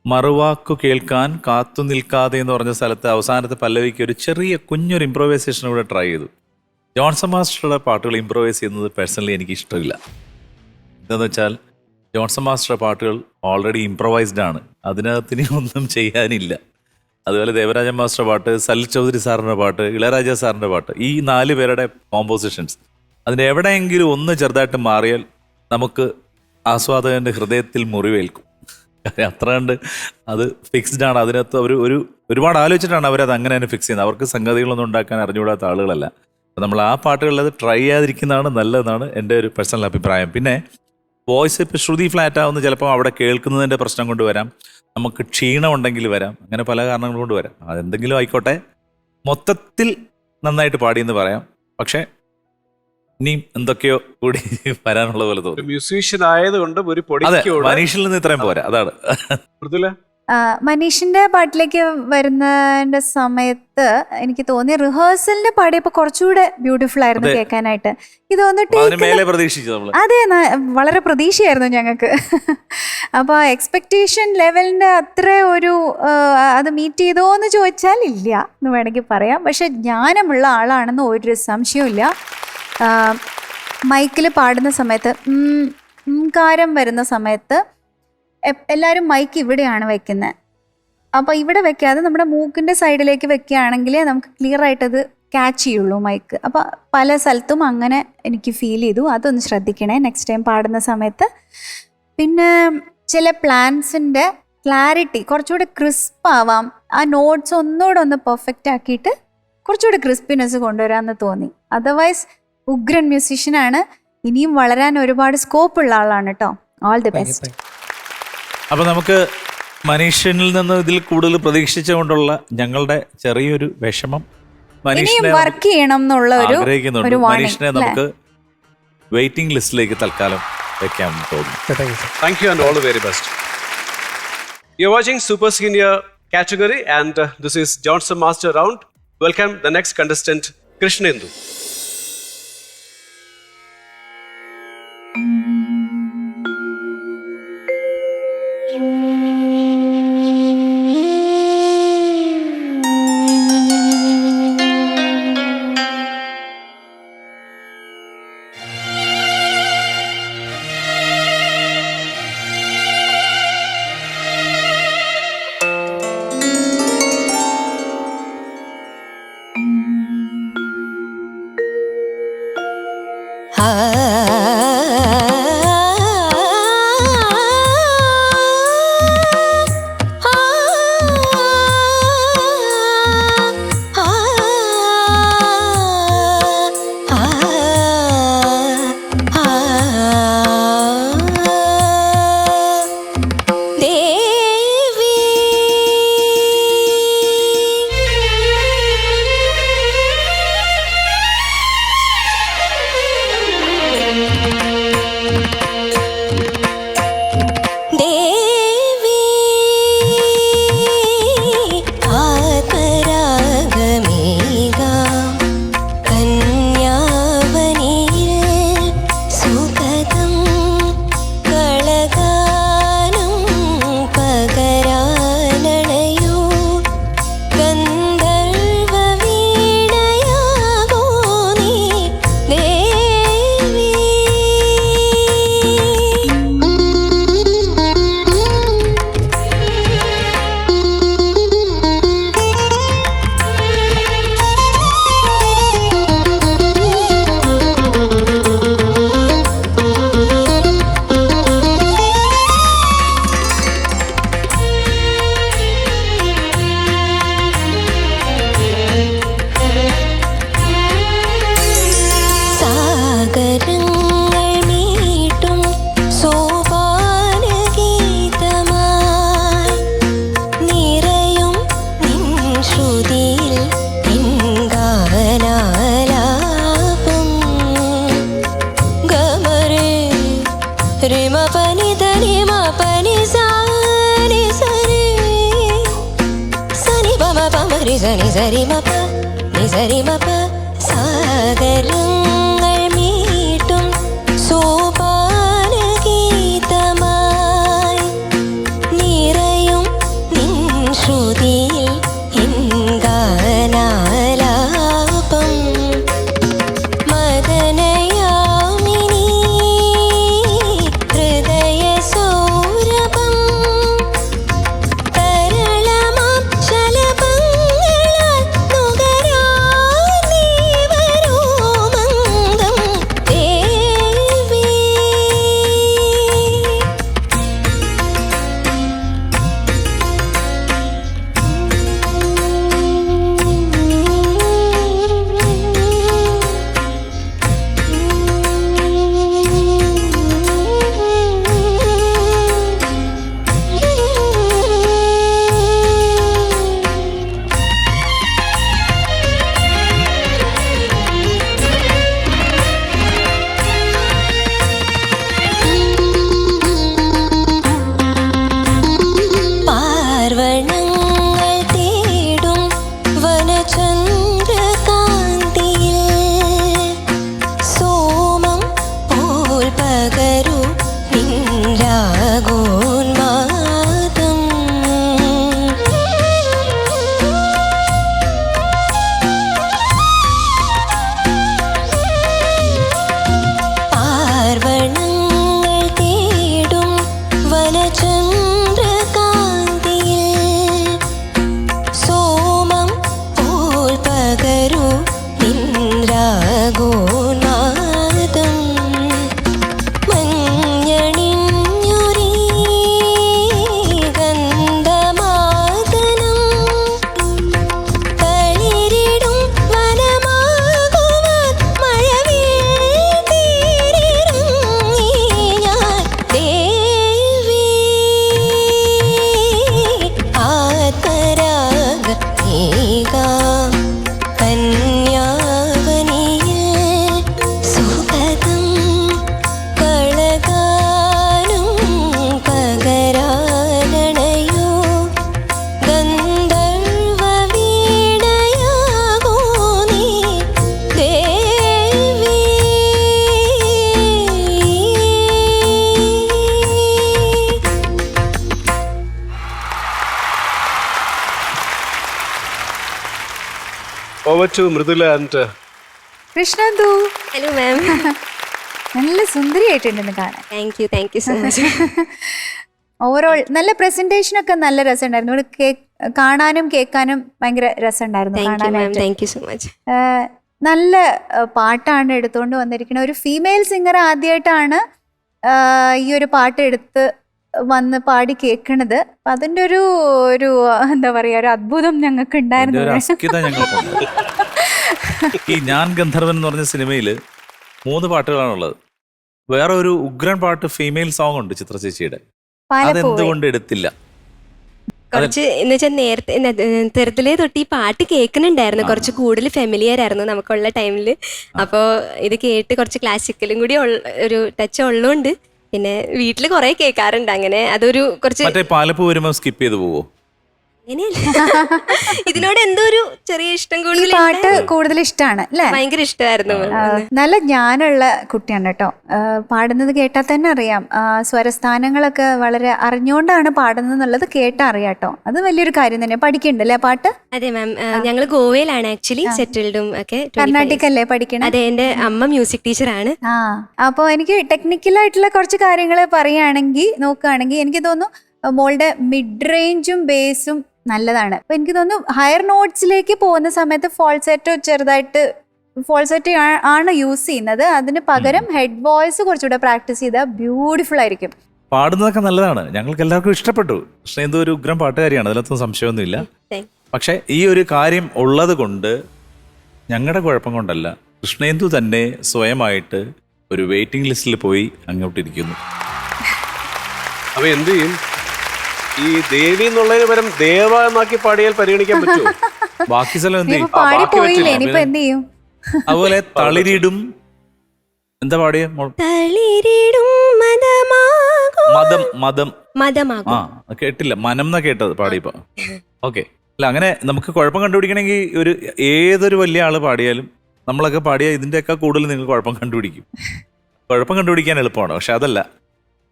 മറുവാക്കു കേൾക്കാൻ കാത്തു നിൽക്കാതെ എന്ന് പറഞ്ഞ സ്ഥലത്ത് അവസാനത്തെ പല്ലവിക്ക് ഒരു ചെറിയ കുഞ്ഞൊരു ഇംപ്രോവൈസേഷൻ കൂടെ ട്രൈ ചെയ്തു. ജോൺസൺ മാസ്റ്ററുടെ പാട്ടുകൾ ഇംപ്രോവൈസ് ചെയ്യുന്നത് പേഴ്സണലി എനിക്ക് ഇഷ്ടമില്ല. എന്താണെന്ന് വെച്ചാൽ ജോൺസൺ മാസ്റ്ററുടെ പാട്ടുകൾ ഓൾറെഡി ഇംപ്രൊവൈസ്ഡ് ആണ്, അതിനകത്തിന് ഒന്നും ചെയ്യാനില്ല. അതുപോലെ ദേവരാജൻ മാസ്റ്ററുടെ പാട്ട്, സലിൽ ചൗധരി സാറിൻ്റെ പാട്ട്, ഇളയരാജ സാറിൻ്റെ പാട്ട്, ഈ 4 പേരുടെ കോമ്പോസിഷൻസ് അതിൻ്റെ എവിടെയെങ്കിലും ഒന്ന് ചെറുതായിട്ട് മാറിയാൽ നമുക്ക് ആസ്വാദകൻ്റെ ഹൃദയത്തിൽ മുറിവേൽക്കും. അത്ര കണ്ട് അത് ഫിക്സ്ഡ് ആണ്. അതിനകത്ത് അവർ ഒരുപാട് ആലോചിച്ചിട്ടാണ് അവരത് അങ്ങനെ തന്നെ ഫിക്സ് ചെയ്യുന്നത്. അവർക്ക് സംഗതികളൊന്നും ഉണ്ടാക്കാൻ അറിഞ്ഞുകൂടാത്ത ആളുകളല്ല. അപ്പം നമ്മൾ ആ പാട്ടുകളിൽ അത് ട്രൈ ചെയ്യാതിരിക്കുന്നതാണ് നല്ലതെന്നാണ് എൻ്റെ ഒരു പേഴ്സണൽ അഭിപ്രായം. പിന്നെ വോയിസ് ഇപ്പോൾ ശ്രുതി ഫ്ലാറ്റ് ആവുന്ന ചിലപ്പോൾ അവിടെ കേൾക്കുന്നതിൻ്റെ പ്രശ്നം കൊണ്ട് വരാം, നമുക്ക് ക്ഷീണം ഉണ്ടെങ്കിൽ വരാം, അങ്ങനെ പല കാരണങ്ങൾ കൊണ്ട് വരാം. അതെന്തെങ്കിലും ആയിക്കോട്ടെ, മൊത്തത്തിൽ നന്നായിട്ട് പാടിയെന്ന് പറയാം. പക്ഷേ ഇനിയും എന്തൊക്കെയോ കൂടി വരാനുള്ള പോലെ തോന്നുന്നു. മ്യൂസീഷ്യൻ ആയതുകൊണ്ട് ഒരു മനീഷിൽ നിന്ന് ഇത്രയും പോരാ, അതാണ്. മനീഷിന്റെ പാട്ടിലേക്ക് വരുന്നതിന്റെ സമയത്ത് എനിക്ക് തോന്നി റിഹേഴ്സലിന്റെ പാടിയപ്പോ കുറച്ചുകൂടെ ബ്യൂട്ടിഫുൾ ആയിരുന്നു കേൾക്കാനായിട്ട്. ഇത് വന്നിട്ട് അതെ, വളരെ പ്രതീക്ഷയായിരുന്നു ഞങ്ങൾക്ക്. അപ്പൊ എക്സ്പെക്ടേഷൻ ലെവലിന്റെ അത്ര ഒരു അത് മീറ്റ് ചെയ്തോ എന്ന് ചോദിച്ചാൽ ഇല്ല എന്ന് വേണമെങ്കിൽ പറയാം. പക്ഷെ ജ്ഞാനമുള്ള ആളാണെന്ന് ഒരു സംശയവും. മൈക്കിൽ പാടുന്ന സമയത്ത് കാരം വരുന്ന സമയത്ത് എല്ലാവരും മൈക്ക് ഇവിടെയാണ് വെക്കുന്നത്. അപ്പോൾ ഇവിടെ വെക്കാതെ നമ്മുടെ മൂക്കിൻ്റെ സൈഡിലേക്ക് വെക്കുകയാണെങ്കിൽ നമുക്ക് ക്ലിയർ ആയിട്ടത് ക്യാച്ച് ചെയ്യുള്ളൂ മൈക്ക്. അപ്പോൾ പല സ്ഥലത്തും അങ്ങനെ എനിക്ക് ഫീൽ ചെയ്തു. അതൊന്ന് ശ്രദ്ധിക്കണേ നെക്സ്റ്റ് ടൈം പാടുന്ന സമയത്ത്. പിന്നെ ചില പ്ലാൻസിൻ്റെ ക്ലാരിറ്റി കുറച്ചുകൂടെ ക്രിസ്പ് ആവാം, ആ നോട്ട്സ് ഒന്നുകൂടെ ഒന്ന് പെർഫെക്റ്റ് ആക്കിയിട്ട് കുറച്ചുകൂടെ ക്രിസ്പിനെസ് കൊണ്ടുവരാമെന്ന് തോന്നി. അതർവൈസ് ഉഗ്രൻ മ്യൂസീഷ്യനാണ്, ഇനിയും വളരാൻ ഒരുപാട് സ്കോപ്പ് ഉള്ള ആളാണ് കേട്ടോ. All the best. അപ്പം നമുക്ക് മനീഷിനിൽ നിന്ന് ഇതിൽ കൂടുതൽ പ്രതീക്ഷിച്ചുകൊണ്ടുള്ള ഞങ്ങളുടെ ചെറിയൊരു വിഷമം മനീഷിനെ വർക്ക് ചെയ്യണം എന്നുള്ള ഒരു മനീഷിനെ നമുക്ക് വെയിറ്റിംഗ് ലിസ്റ്റിലേക്ക് തൽക്കാലം വെക്കാൻ തോന്നുന്നു. Thank you and all the very best. You're watching Super Senior category and this is Johnson Master Round. Welcome the next contestant, Krishnendu. സാഗരങ്ങൾ മീട്ടും സോപാനഗീതമായി നിറയും നിൻ ശ്രുതിയിൽ എൻ ഗാനാലാപം മദനയാമിനി ഹൃദയ സൗരഭം തരളമാം ശലഭങ്ങളാൽ നുകരാൻ നീ വരൂ മന്ദം ദേവി. പാർവണങ്ങൾ തേടും വനചന്ദ്രകാന്തിയിൽ സോമം പോൽ പകരൂ നിൻ രാഗോന്മാദം. പാർവണങ്ങൾ തേടും വനചന്ദ്രകാന്തിയിൽ സോമം പോൽ പകരൂ നിൻ രാഗോന്മാദം. മഞ്ഞണിഞ്ഞൊരീ ഗന്ധമാദനം തളിരിടും വനമാകുവാൻ മഴവിൽ തീരിറങ്ങി ഞാൻ ദേവി. ആത്മരാഗ ഏകാം കന്യാവനിയിൽ സുഗതം കളകാനും പകരാനണയോ ഗന്ധർവ വീണയാകൂ നീ ദേവി. Over to Mridula and Krishnanthu hello ma'am. നല്ല സുന്ദരിയായിട്ടുണ്ട് കാണാൻ. Thank you so much. Overall നല്ല പ്രസന്റേഷൻ ഒക്കെ നല്ല രസമുണ്ടായിരുന്നു. ഇവിടെ കാണാനും കേൾക്കാനും ഭയങ്കര രസമുണ്ടായിരുന്നു. കാണാനായിട്ട് താങ്ക് യു സോ മച്ച്. നല്ല പാട്ടാണ് എടുത്തുകൊണ്ട് വന്നിരിക്കുന്നത്. ഒരു ഫീമെയിൽ സിംഗർ ആദ്യമായിട്ടാണ് ഈ ഒരു പാട്ട് എടുത്ത് വന്ന് പാടി കേൾക്കണത്. അപ്പം അതിൻ്റെ ഒരു എന്താ പറയുക, ഒരു അത്ഭുതം ഞങ്ങൾക്ക് ഉണ്ടായിരുന്നു. ഈ ഞാൻ ഗന്ധർവൻ എന്ന് പറഞ്ഞ സിനിമയിൽ 3 പാട്ടുകളാണുള്ളത്. വേറെ ഒരു ഉഗ്രൻ പാട്ട് ഫീമെയിൽ സോങ് ഉണ്ട് ചിത്ര ചേച്ചിയുടെ, അതെന്തുകൊണ്ട് എടുത്തില്ല? കുറച്ച് എന്ന് വെച്ചാൽ നേരത്തെ ചെറുതിലേ തൊട്ട് ഈ പാട്ട് കേൾക്കുന്നുണ്ടായിരുന്നു, കുറച്ച് കൂടുതൽ ഫെമിലിയർ ആയിരുന്നു നമുക്കുള്ള ടൈമിൽ. അപ്പോൾ ഇത് കേട്ട് കുറച്ച് ക്ലാസിക്കലും കൂടി ഒരു ടച്ച് ഉള്ളതുകൊണ്ട് പിന്നെ വീട്ടിൽ കുറെ കേൾക്കാറുണ്ട്. അങ്ങനെ അതൊരു കുറച്ച് പാലപ്പൂ വരുമ്പോൾ സ്കിപ്പ് ചെയ്ത് പോവോ? ഇതിനോട് എന്തോ ഒരു ചെറിയ ഇഷ്ടം കൂടുതൽ, പാട്ട് കൂടുതൽ ഇഷ്ടമാണ് അല്ലേ? ഭയങ്കര ഇഷ്ടമായിരുന്നു. നല്ല ജ്ഞാനമുള്ള കുട്ടിയാണ് കേട്ടോ. പാടുന്നത് കേട്ടാൽ തന്നെ അറിയാം. സ്വരസ്ഥാനങ്ങളൊക്കെ വളരെ അറിഞ്ഞുകൊണ്ടാണ് പാടുന്നത് എന്നുള്ളത് കേട്ടാ അറിയാം കേട്ടോ. അത് വലിയൊരു കാര്യം തന്നെ. പഠിക്കണ്ടല്ലേ പാട്ട്? അതെ മാം, ഞങ്ങൾ ഗോവയിലാണ് ആക്ച്വലി സെറ്റിൽഡും ഒക്കെ. കർണാട്ടിക് അല്ലേ പഠിക്കണം? അതെ, എന്റെ അമ്മ മ്യൂസിക് ടീച്ചറാണ്. അപ്പോൾ എനിക്ക് ടെക്നിക്കലായിട്ടുള്ള കുറച്ച് കാര്യങ്ങൾ നോക്കുകയാണെങ്കിൽ എനിക്ക് തോന്നുന്നു മോളുടെ മിഡ് റേഞ്ചും ബേസും നല്ലതാണ്. അപ്പൊ എനിക്ക് തോന്നുന്നു ഹയർ നോട്ട്സിലേക്ക് പോകുന്ന സമയത്ത് ഫോൾസെറ്റ് ആണ് യൂസ് ചെയ്യുന്നത്. അതിന് പകരം ഹെഡ് വോയിസ് കുറച്ചുകൂടെ പ്രാക്ടീസ് ചെയ്താൽ ബ്യൂട്ടിഫുൾ ആയിരിക്കും. പാടുന്നതൊക്കെ നല്ലതാണ്, ഞങ്ങൾക്ക് എല്ലാവർക്കും ഇഷ്ടപ്പെട്ടു. കൃഷ്ണേന്ദു ഒരു ഉഗ്രം പാട്ടുകാരിയാണ്, അതിനകത്തൊന്നും സംശയമൊന്നുമില്ല. പക്ഷെ ഈ ഒരു കാര്യം ഉള്ളത് കൊണ്ട്, ഞങ്ങളുടെ കുഴപ്പം കൊണ്ടല്ല, കൃഷ്ണേന്ദു തന്നെ സ്വയമായിട്ട് ഒരു വെയിറ്റിംഗ് ലിസ്റ്റിൽ പോയി അങ്ങോട്ടിരിക്കുന്നു. അപ്പൊ എന്ത് ചെയ്യും? ഈ ദേവി എന്നുള്ളതിന് പകരം ദേവ എന്നാക്കി പാടിയാൽ പരിഗണിക്കാൻ പറ്റുമോ? ബാക്കി സ്ഥലം എന്ത് ചെയ്യും? അതുപോലെ തളിരിടും എന്താ പാടിയ? മതം കേട്ടില്ല, മനം എന്നാ കേട്ടത് പാടിയപ്പോ. ഓക്കെ, അല്ല അങ്ങനെ നമുക്ക് കുഴപ്പം കണ്ടുപിടിക്കണമെങ്കിൽ ഏതൊരു വലിയ ആള് പാടിയാലും നമ്മളൊക്കെ പാടിയാൽ ഇതിന്റെയൊക്കെ കൂടുതൽ നിങ്ങൾ കുഴപ്പം കണ്ടുപിടിക്കും. കുഴപ്പം കണ്ടുപിടിക്കാൻ എളുപ്പമാണ്, പക്ഷെ അതല്ല,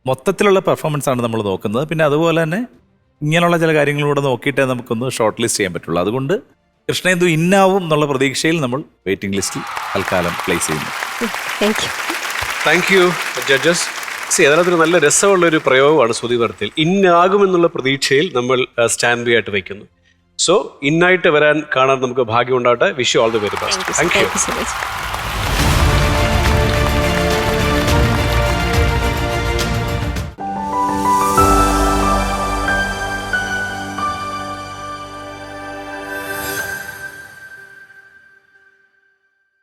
മൊത്തത്തിലുള്ള പെർഫോമൻസ് ആണ് നമ്മൾ നോക്കുന്നത്. പിന്നെ അതുപോലെ തന്നെ ഇങ്ങനെയുള്ള ചില കാര്യങ്ങളിലൂടെ നോക്കിയിട്ടേ നമുക്കൊന്ന് ഷോർട്ട് ലിസ്റ്റ് ചെയ്യാൻ പറ്റുള്ളൂ. അതുകൊണ്ട് കൃഷ്ണേന്ദു ഇന്നാവും എന്നുള്ള പ്രതീക്ഷയിൽ നമ്മൾ വെയിറ്റിംഗ് ലിസ്റ്റിൽ തൽക്കാലം പ്ലേസ് ചെയ്യുന്നു. Thank you judges. അതിനകത്തൊരു നല്ല രസമുള്ളൊരു പ്രയോഗമാണ് സുധീവർത്തിൽ. ഇന്നാകുമെന്നുള്ള പ്രതീക്ഷയിൽ നമ്മൾ സ്റ്റാൻഡ് ബൈ ആയിട്ട് വയ്ക്കുന്നു. സോ ഇന്നായിട്ട് കാണാൻ നമുക്ക് ഭാഗ്യം ഉണ്ടാവട്ടെ. Wish you all the very best. Thank U.